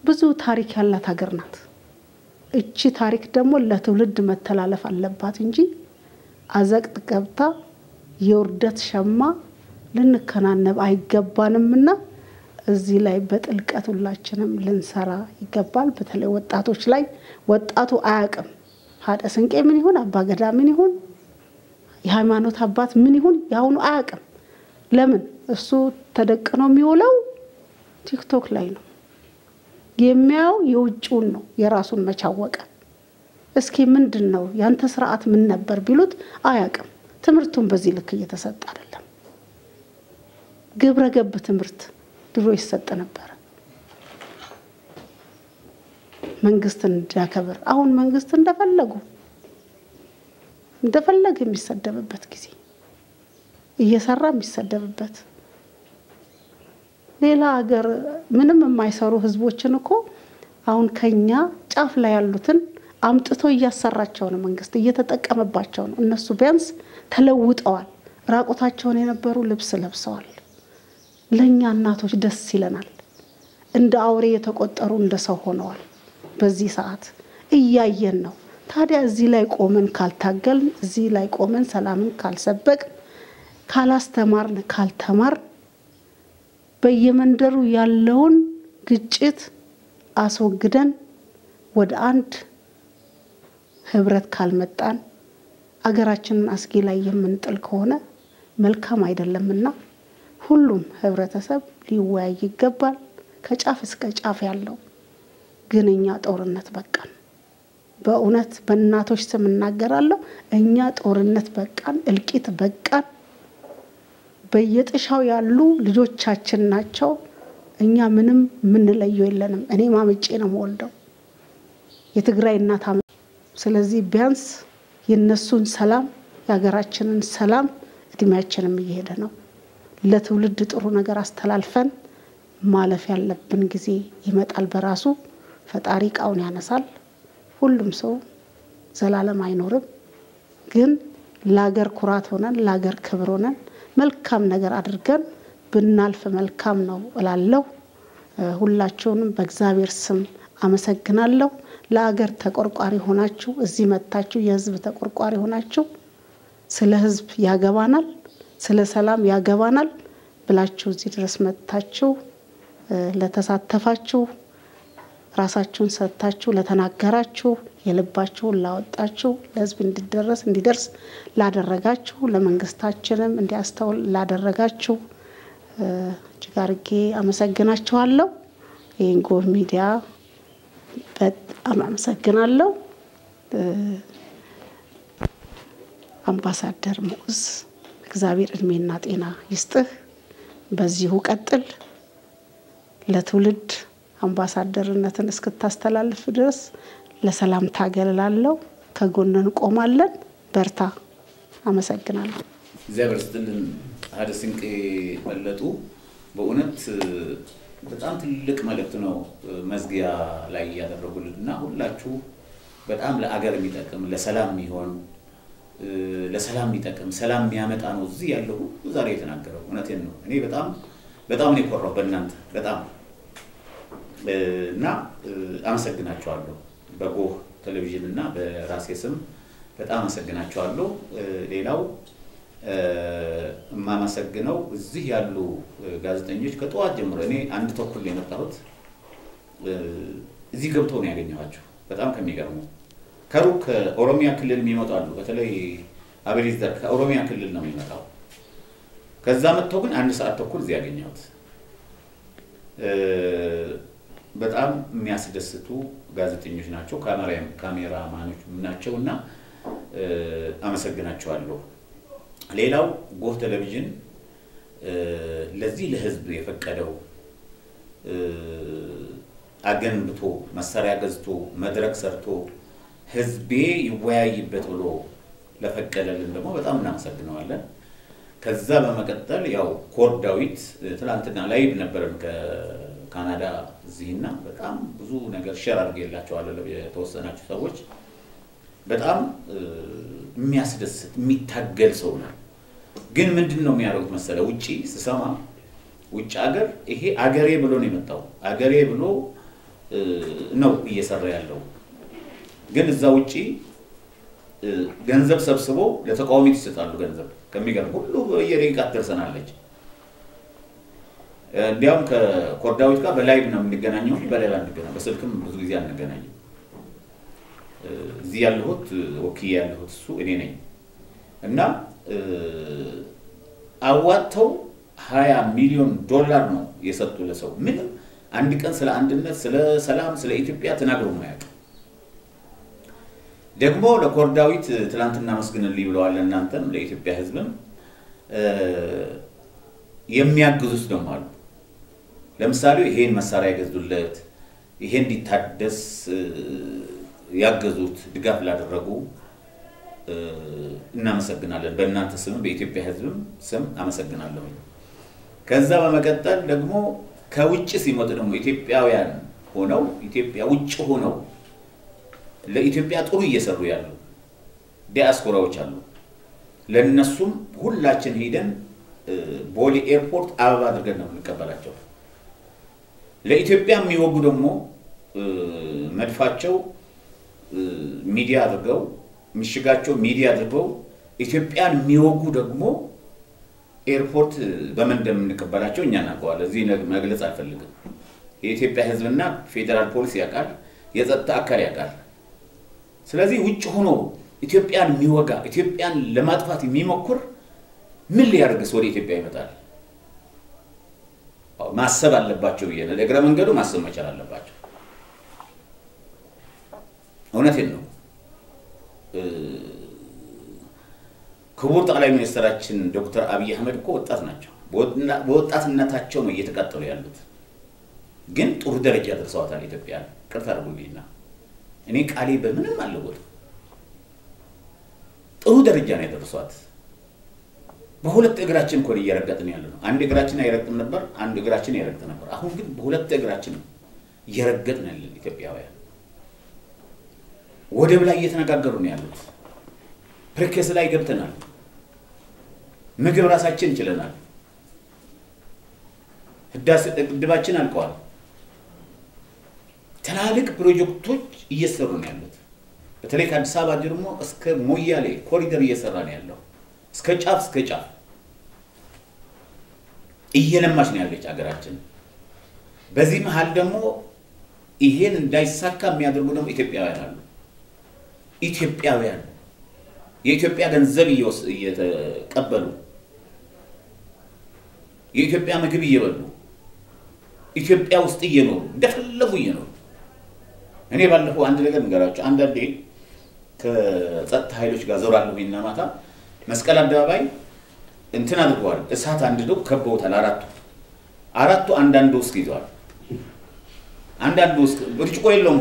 ብዙ ታሪክ ያላት ሀገር ናት። እቺ ታሪክ ደግሞ ለትውልድ መተላለፍ አለባት እንጂ አዘቅት ገብታ የውርደት ሸማ ልንከናነብ አይገባንምና እዚህ ላይ በጥልቀት ሁላችንም ልንሰራ ይገባል። በተለይ ወጣቶች ላይ ወጣቱ አያቅም ሀደ ስንቄ ምን ይሁን አባገዳ ምን ይሁን የሃይማኖት አባት ምን ይሁን ያሁኑ አያቅም። ለምን እሱ ተደቅኖ የሚውለው ቲክቶክ ላይ ነው የሚያው የውጭውን ነው የራሱን መቻወቀ። እስኪ ምንድነው ያንተ ስርዓት ምን ነበር ቢሉት አያቅም። ትምርቱን በዚህ ልክ እየተሰጠ አይደለም። ግብረ ገብ ትምርት ድሮ ይሰጥ ነበር። መንግስትን እንዲያከብር። አሁን መንግስት እንደፈለገ የሚሰደብበት ጊዜ እየሰራ የሚሰደብበት ሌላ ሀገር ምንም የማይሰሩ ህዝቦችን እኮ አሁን ከኛ ጫፍ ላይ ያሉትን አምጥቶ እያሰራቸው ነው መንግስት እየተጠቀመባቸው ነው። እነሱ ቢያንስ ተለውጠዋል። ራቆታቸውን የነበሩ ልብስ ለብሰዋል። ለኛ እናቶች ደስ ይለናል። እንደ አውሬ የተቆጠሩ እንደ ሰው ሆነዋል። በዚህ ሰዓት እያየን ነው። ታዲያ እዚህ ላይ ቆመን ካልታገልን፣ እዚህ ላይ ቆመን ሰላምን ካልሰበክ፣ ካላስተማርን፣ ካልተማር በየመንደሩ ያለውን ግጭት አስወግደን ወደ አንድ ህብረት ካልመጣን አገራችንን አስጊ ላይ የምንጥል ከሆነ መልካም አይደለምና ሁሉም ህብረተሰብ ሊወያይ ይገባል። ከጫፍ እስከ ጫፍ ያለው ግንኛ ጦርነት በቃን። በእውነት በእናቶች ስም እናገራለሁ። እኛ ጦርነት በቃን፣ እልቂት በቃን። በየጥሻው ያሉ ልጆቻችን ናቸው። እኛ ምንም ምን ለየው የለንም። እኔ ማምጬ ነው ወልደው የትግራይ እናት። ስለዚህ ቢያንስ የነሱን ሰላም ያገራችንን ሰላም እድሜያችንም እየሄደ ነው። ለትውልድ ጥሩ ነገር አስተላልፈን ማለፍ ያለብን ጊዜ ይመጣል። በራሱ ፈጣሪ ቃውን ያነሳል። ሁሉም ሰው ዘላለም አይኖርም። ግን ላገር ኩራት ሆነን ላገር ክብር ሆነን መልካም ነገር አድርገን ብናልፍ መልካም ነው እላለሁ። ሁላችሁንም በእግዚአብሔር ስም አመሰግናለሁ። ለአገር ተቆርቋሪ ሆናችሁ እዚህ መጣችሁ የህዝብ ተቆርቋሪ ሆናችሁ ስለ ህዝብ ያገባናል፣ ስለ ሰላም ያገባናል ብላችሁ እዚህ ድረስ መጣችሁ ለተሳተፋችሁ፣ ራሳችሁን ሰጥታችሁ ለተናገራችሁ፣ የልባችሁን ላወጣችሁ፣ ለህዝብ እንዲደርስ ላደረጋችሁ፣ ለመንግስታችንም እንዲያስተውል ላደረጋችሁ እጅግ አድርጌ አመሰግናችኋለሁ። የኢንጎ ሚዲያ በጣም አመሰግናለሁ። አምባሳደር ሙዑዝ እግዚአብሔር እድሜና ጤና ይስጥህ። በዚሁ ቀጥል። ለትውልድ አምባሳደርነትን እስክታስተላልፍ ድረስ ለሰላም ታገለላለሁ። ከጎንህ እንቆማለን። በርታ። አመሰግናለሁ። እግዚአብሔር ይስጥልን። ሀደ ስንቄ በለጡ በእውነት በጣም ትልቅ መልእክት ነው መዝጊያ ላይ ያደረጉልንና ሁላችሁ በጣም ለአገር የሚጠቅም ለሰላም የሚሆን ለሰላም የሚጠቅም ሰላም የሚያመጣ ነው እዚህ ያለው ዛሬ የተናገረው። እውነቴን ነው። እኔ በጣም ነው የኮራው በእናንተ በጣም እና አመሰግናችኋለሁ። በጎህ ቴሌቪዥን እና በራሴ ስም በጣም አመሰግናችኋለሁ። ሌላው ማመሰግነው እዚህ ያሉ ጋዜጠኞች ከጠዋት ጀምሮ እኔ 1 ተኩል የመጣሁት እዚህ ገብተው ነው ያገኘኋቸው። በጣም ከሚገርሙ ከሩቅ ከኦሮሚያ ክልል የሚመጣሉ። በተለይ አቤሊዘር ከኦሮሚያ ክልል ነው የሚመጣው። ከዛ መጥተው ግን 1 ሰዓት ተኩል እዚህ ያገኘሁት በጣም የሚያስደስቱ ጋዜጠኞች ናቸው። ካሜራማኖች ናቸውና አመሰግናቸዋለሁ። ሌላው ጎህ ቴሌቪዥን ለዚህ ለህዝብ የፈቀደው አገንብቶ መሳሪያ ገዝቶ መድረክ ሰርቶ ህዝቤ ይወያይበት ብሎ ለፈቀደልን ደግሞ በጣም እናመሰግነዋለን። ከዛ በመቀጠል ያው ኮር ዳዊት ትላንትና ላይቭ ነበርን ከካናዳ እዚህና በጣም ብዙ ነገር ሼር አድርጌላችኋለሁ የተወሰናችሁ ሰዎች። በጣም የሚያስደስት የሚታገል ሰው ነው። ግን ምንድነው የሚያደርጉት መሰለ ውጪ ስሰማ ውጭ ሀገር ይሄ አገሬ ብሎ ነው የመጣው። አገሬ ብሎ ነው እየሰራ ያለው። ግን እዛ ውጪ ገንዘብ ሰብስቦ ለተቃዋሚ ይሰጣሉ። ገንዘብ ከሚገርም ሁሉ በየደቂቃ ደርሰናለች። እንዲያውም ከኮርዳዊት ጋር በላይቭ ነው የምንገናኘው፣ በሌላ አንገናኝ፣ በስልክም ብዙ ጊዜ አንገናኝም። እዚህ ያለሁት ወኪል ያለሁት እሱ እኔ ነኝ እና አዋጣው $20 ሚሊዮን ነው የሰጡ ለሰው። ምንም አንድ ቀን ስለ አንድነት ስለ ሰላም ስለ ኢትዮጵያ ተናግሮ ማያውቅ ደግሞ ለኮርዳዊት ትላንትና መስግንልኝ ብለዋል። እናንተም ለኢትዮጵያ ህዝብም የሚያግዙት ደግሞ አሉ። ለምሳሌ ይሄን መሳሪያ ገዝዱለት ይሄ እንዲታደስ ያገዙት ድጋፍ ላደረጉ እናመሰግናለን። በእናንተ ስም በኢትዮጵያ ሕዝብም ስም አመሰግናለሁ። ከዛ በመቀጠል ደግሞ ከውጭ ሲመጡ ደግሞ ኢትዮጵያውያን ሆነው ኢትዮጵያ ውጭ ሆነው ለኢትዮጵያ ጥሩ እየሰሩ ያሉ ዲያስፖራዎች አሉ። ለነሱም ሁላችን ሄደን ቦሌ ኤርፖርት አበባ አድርገን ነው እንቀበላቸው። ለኢትዮጵያ የሚወጉ ደግሞ መድፋቸው ሚዲያ አድርገው ምሽጋቸው ሚዲያ አድርገው ኢትዮጵያን የሚወጉ ደግሞ ኤርፖርት በምን እንደምንቀበላቸው እኛ እናውቀዋለን። እዚህ መግለጽ አልፈልግም። የኢትዮጵያ ሕዝብና ፌደራል ፖሊስ ያውቃል፣ የጸጥታ አካል ያውቃል። ስለዚህ ውጭ ሆኖ ኢትዮጵያን የሚወጋ ኢትዮጵያን ለማጥፋት የሚሞክር ምን ሊያደርግስ ወደ ኢትዮጵያ ይመጣል? ማሰብ አለባቸው ብዬ ነው። ለእግረ መንገዱ ማሰብ መቻል አለባቸው። እውነቴን ነው። ክቡር ጠቅላይ ሚኒስትራችን ዶክተር አብይ አህመድ እኮ ወጣት ናቸው። በወጣትነታቸው ነው እየተቀጠሉ ያሉት። ግን ጥሩ ደረጃ ደርሰዋታል ኢትዮጵያ። ቅርታ አድርጉልኝና እኔ ቃሌ በምንም አልለወጥም። ጥሩ ደረጃ ነው ያደረሷት። በሁለት እግራችን እኮ እየረገጥን ያለ ነው። አንድ እግራችን አይረግጥም ነበር፣ አንድ እግራችን ይረግጥ ነበር። አሁን ግን በሁለት እግራችን እየረገጥን ያለን ኢትዮጵያውያን ወደብ ላይ እየተነጋገሩ ነው ያሉት። ፕሬኬስ ላይ ገብተናል። ምግብ ራሳችን እንችለናል። ህዳሴ ግድባችን አልቀዋል። ትላልቅ ፕሮጀክቶች እየሰሩ ነው ያሉት። በተለይ ከአዲስ አበባ ደግሞ እስከ ሞያሌ ኮሪደር እየሰራ ነው ያለው። እስከ ጫፍ እየለማች ነው ያለች ሀገራችን። በዚህ መሃል ደግሞ ይሄን እንዳይሳካ የሚያደርጉ ደግሞ ኢትዮጵያውያን አሉ። ኢትዮጵያውያን የኢትዮጵያ ገንዘብ እየተቀበሉ የኢትዮጵያ ምግብ እየበሉ ኢትዮጵያ ውስጥ እየኖሩ እንደፈለጉ እየኖሩ እኔ ባለፈው አንድ ነገር ንገራቸው። አንዳንዴ ከጸጥታ ኃይሎች ጋር ዞራለሁና ማታ መስቀል አደባባይ እንትን አድርገዋል። እሳት አንድደው ከበውታል። አራቱ አንዳንድ ውስጥ ይዘዋል። አንዳንድ ውስጥ ብርጭቆ የለውም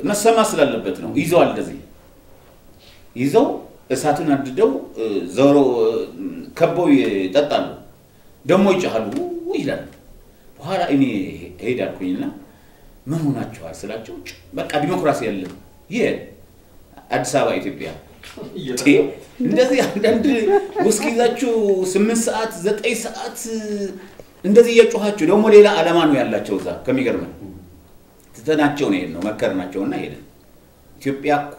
መሰማ ስላለበት ነው ይዘዋል። እንደዚህ ይዘው እሳቱን አንድደው ዞሮ ከበው ይጠጣሉ። ደሞ ይጫሉ ይላል። በኋላ እኔ ሄዳልኩኝና ምን ሆናችኋል ስላቸው በቃ ዲሞክራሲ ያለ አዲስ አበባ ኢትዮጵያ እንደዚህ አንዳንድ ውስኪ ይዛችሁ 8 ሰዓት 9 ሰዓት እንደዚህ እየጮኻችሁ ደግሞ ሌላ ዓላማ ነው ያላቸው እዛ። ከሚገርመን ትተናቸው ነው መከርናቸውና ሄደን ኢትዮጵያ እኮ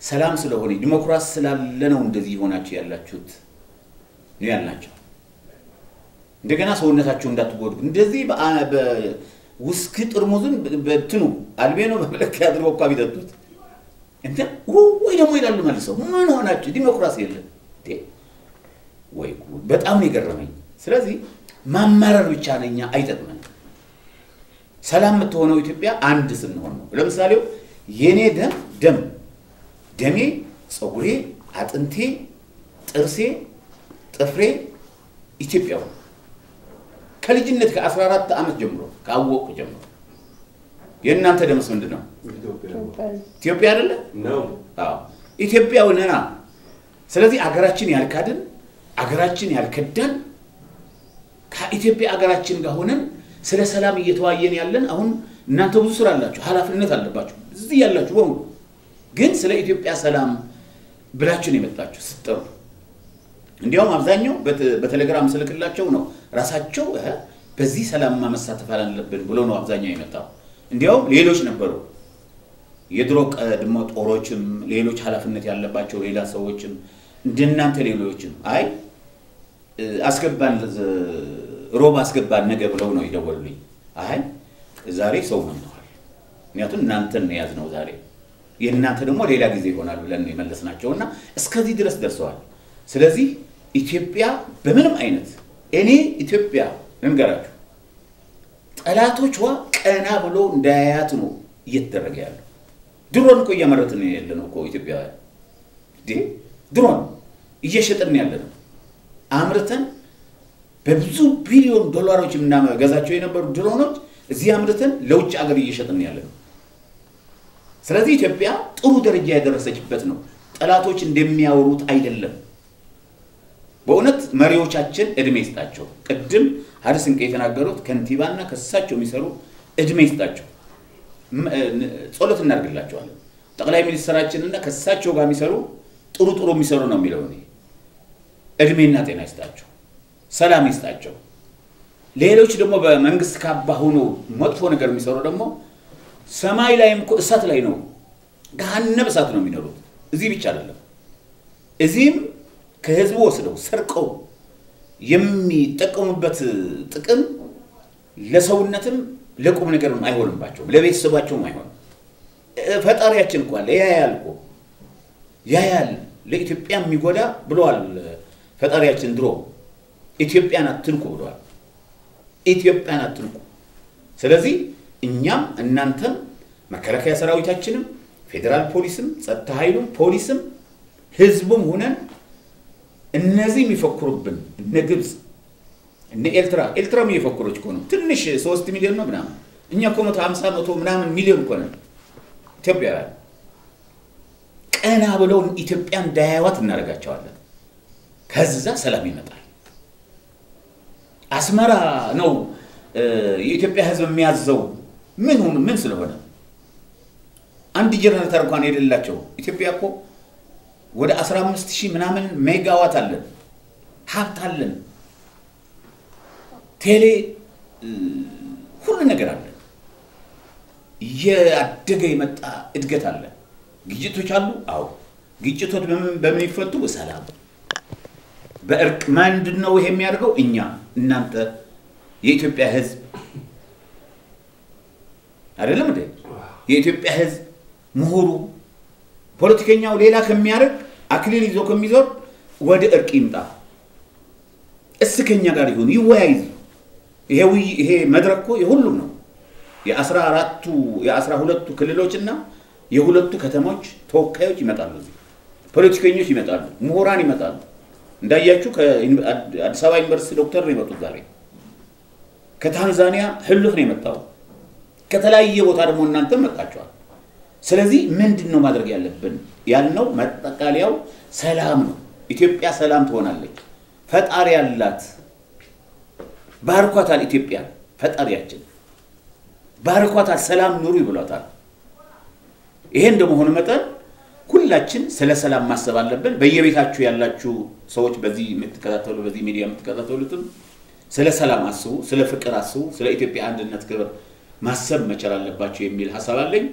ሰላም ስለሆነ ዲሞክራሲ ስላለ ነው እንደዚህ ሆናችሁ ያላችሁት ነው ያልናቸው። እንደገና ሰውነታችሁ እንዳትጎዱ እንደዚህ በውስኪ ጥርሙዝን በትኑ አልቤኖ በመለኪያ አድርገው እኮ ቢጠጡት እንዴ ወይ ደግሞ ይላሉ መልሰው ምን ሆናችሁ ዲሞክራሲ የለም እንዴ? ወይ በጣም ነው የገረመኝ። ስለዚህ ማማረር ብቻ ነኛ አይጠቅመን። ሰላም የምትሆነው ኢትዮጵያ አንድ ስንሆን ነው። ለምሳሌ የኔ ደሜ ጸጉሬ አጥንቴ ጥርሴ ጥፍሬ ኢትዮጵያው ከልጅነት ከ14 ዓመት ጀምሮ ካወቁ ጀምሮ የእናንተ ደምስ ምንድነው? ኢትዮጵያ አይደለ ነው? አዎ ኢትዮጵያው ነና። ስለዚህ አገራችን ያልካድን አገራችን ያልከዳን ከኢትዮጵያ አገራችን ጋር ሆነን ስለ ሰላም እየተዋየን ያለን አሁን እናንተ ብዙ ስራ አላችሁ፣ ኃላፊነት አለባችሁ እዚህ ያላችሁ በሙሉ። ግን ስለ ኢትዮጵያ ሰላም ብላችሁ ነው የመጣችሁ ስትጠሩ። እንዲያውም አብዛኛው በቴሌግራም ስልክላቸው ነው ራሳቸው በዚህ ሰላም ማመሳተፍ አለብን ብሎ ነው አብዛኛው የመጣው። እንዲያውም ሌሎች ነበሩ የድሮ ቀድሞ ጦሮችም ሌሎች ኃላፊነት ያለባቸው ሌላ ሰዎችም እንደናንተ ሌሎችም አይ አስገባን ሮብ አስገባን ነገ ብለው ነው ይደወሉልኝ። አይ ዛሬ ሰው መጥቷል ምክንያቱም እናንተን ነው ያዝነው ዛሬ የእናንተ ደግሞ ሌላ ጊዜ ይሆናል ብለን የመለስናቸውና እስከዚህ ድረስ ደርሰዋል። ስለዚህ ኢትዮጵያ በምንም አይነት እኔ ኢትዮጵያ እንገራችሁ ጠላቶቿ ቀና ብሎ እንዳያያት ነው እየተደረገ ያለው። ድሮን እኮ እያመረትን ያለነው እኮ ኢትዮጵያውያን ድሮን እየሸጥን ያለነው አምርተን በብዙ ቢሊዮን ዶላሮች የምናገዛቸው የነበሩ ድሮኖች እዚህ አምርተን ለውጭ ሀገር እየሸጥን ያለነው። ስለዚህ ኢትዮጵያ ጥሩ ደረጃ ያደረሰችበት ነው። ጠላቶች እንደሚያወሩት አይደለም። በእውነት መሪዎቻችን እድሜ ይስጣቸው። ቅድም ሀዲስን የተናገሩት ከንቲባና ከሳቸው የሚሰሩ እድሜ ይስጣቸው። ጸሎት እናርግላቸዋለን። ጠቅላይ ሚኒስትራችንና ከሳቸው ጋር የሚሰሩ ጥሩ የሚሰሩ ነው የሚለው ነው። እድሜና ጤና ይስጣቸው፣ ሰላም ይስጣቸው። ሌሎች ደግሞ በመንግስት ካባ ሆኖ መጥፎ ነገር የሚሰሩ ደግሞ ሰማይ ላይም እኮ እሳት ላይ ነው፣ ገሃነም እሳት ነው የሚኖሩት። እዚህ ብቻ አይደለም፣ እዚህም ከህዝቡ ወስደው ሰርቀው የሚጠቀሙበት ጥቅም ለሰውነትም ለቁም ነገርም አይሆንባቸውም፣ ለቤተሰባቸውም አይሆንም። ፈጣሪያችን እኮ አለ ያያል ለኢትዮጵያ የሚጎዳ ብለዋል ፈጣሪያችን ድሮ። ኢትዮጵያን አትንኩ ብለዋል። ኢትዮጵያን አትንኩ። ስለዚህ እኛም እናንተም መከላከያ ሰራዊታችንም ፌደራል ፖሊስም ጸጥታ ኃይሉም ፖሊስም ህዝቡም ሆነን እነዚህ የሚፈክሩብን እነ ግብጽ እነ ኤርትራም እየፈክሮች እኮ ነው። ትንሽ 3 ሚሊዮን ነው ምናምን፣ እኛ እኮ 150 ምናምን ሚሊዮን እኮ ነን ኢትዮጵያውያን። ቀና ብለው ኢትዮጵያ እንዳያዩት እናደርጋቸዋለን። ከዛ ሰላም ይመጣል። አስመራ ነው የኢትዮጵያ ህዝብ የሚያዘው ምን ስለሆነ አንድ ጀነሬተር እንኳን የሌላቸው። ኢትዮጵያ እኮ ወደ 15000 ምናምን ሜጋዋት አለን፣ ሀብት አለን፣ ቴሌ ሁሉ ነገር አለን። ያደገ የመጣ እድገት አለ። ግጭቶች አሉ። አዎ ግጭቶች በምን ይፈቱ? በሰላም በእርቅ። ምንድነው ይሄ የሚያደርገው? እኛ እናንተ የኢትዮጵያ ህዝብ አይደለም እንዴ? የኢትዮጵያ ህዝብ ምሁሩ ፖለቲከኛው ሌላ ከሚያደርግ አክሊል ይዞ ከሚዞር ወደ እርቅ ይምጣ። እስከኛ ጋር ይሁን፣ ይወያይ። ይሄ መድረክ እኮ የሁሉም ነው። የ12ቱ ክልሎችና የሁለቱ ከተሞች ተወካዮች ይመጣሉ። ፖለቲከኞች ይመጣሉ፣ ምሁራን ይመጣሉ። እንዳያችሁ ከአዲስ አበባ ዩኒቨርሲቲ ዶክተር ነው የመጡት ዛሬ። ከታንዛኒያ ህልፍ ነው የመጣው። ከተለያየ ቦታ ደግሞ እናንተም መጣችኋል። ስለዚህ ምንድነው ማድረግ ያለብን ያልነው? መጠቃለያው ሰላም ነው። ኢትዮጵያ ሰላም ትሆናለች። ፈጣሪ ያላት ባርኳታል። ኢትዮጵያ ፈጣሪያችን ባርኳታል። ሰላም ኑሩ ይብሏታል። ይሄ እንደመሆኑ መጠን ሁላችን ስለ ሰላም ማሰብ አለብን። በየቤታችሁ ያላችሁ ሰዎች በዚህ የምትከታተሉ በዚህ ሚዲያ የምትከታተሉትም ስለ ሰላም አስቡ፣ ስለ ፍቅር አስቡ፣ ስለ ኢትዮጵያ አንድነት ክብር ማሰብ መቻል አለባችሁ የሚል ሐሳብ አለኝ።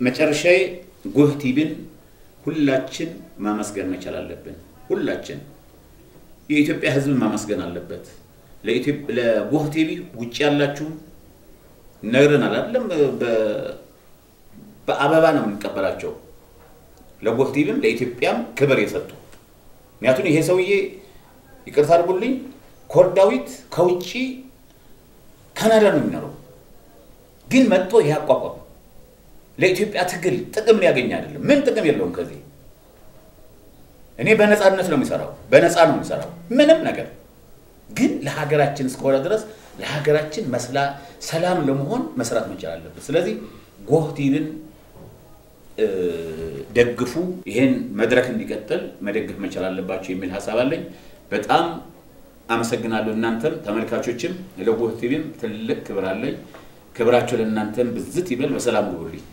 መጨረሻዬ ጎህ ቲቪን ሁላችን ማመስገን መቻል አለብን። ሁላችን የኢትዮጵያ ህዝብ ማመስገን አለበት። ለጎህ ቲቪ ውጭ ያላችሁ ነግረናል አይደለም? በአበባ ነው የምንቀበላቸው። ለጎህ ቲቪም ለኢትዮጵያም ክብር የሰጡ ምክንያቱም ይሄ ሰውዬ ይቅርታ አድርጉልኝ ኮርዳዊት ከውጪ ካናዳ ነው የሚኖረው፣ ግን መጥቶ ያቋቋም ለኢትዮጵያ ትግል ጥቅም ሊያገኝ አይደለም። ምን ጥቅም የለውም ከዚህ። እኔ በነፃነት ነው የሚሰራው፣ በነፃ ነው የሚሰራው ምንም ነገር። ግን ለሀገራችን እስከሆነ ድረስ ለሀገራችን ሰላም ለመሆን መስራት መቻል አለበት። ስለዚህ ጎህ ቲቪን ደግፉ። ይሄን መድረክ እንዲቀጥል መደገፍ መቻል አለባችሁ የሚል ሐሳብ አለኝ። በጣም አመሰግናለሁ። እናንተም ተመልካቾችም ለጎህ ቲቪም ትልቅ ክብር አለኝ። ክብራችሁ ለእናንተም ብዝት ይበል። በሰላም ግቡልኝ።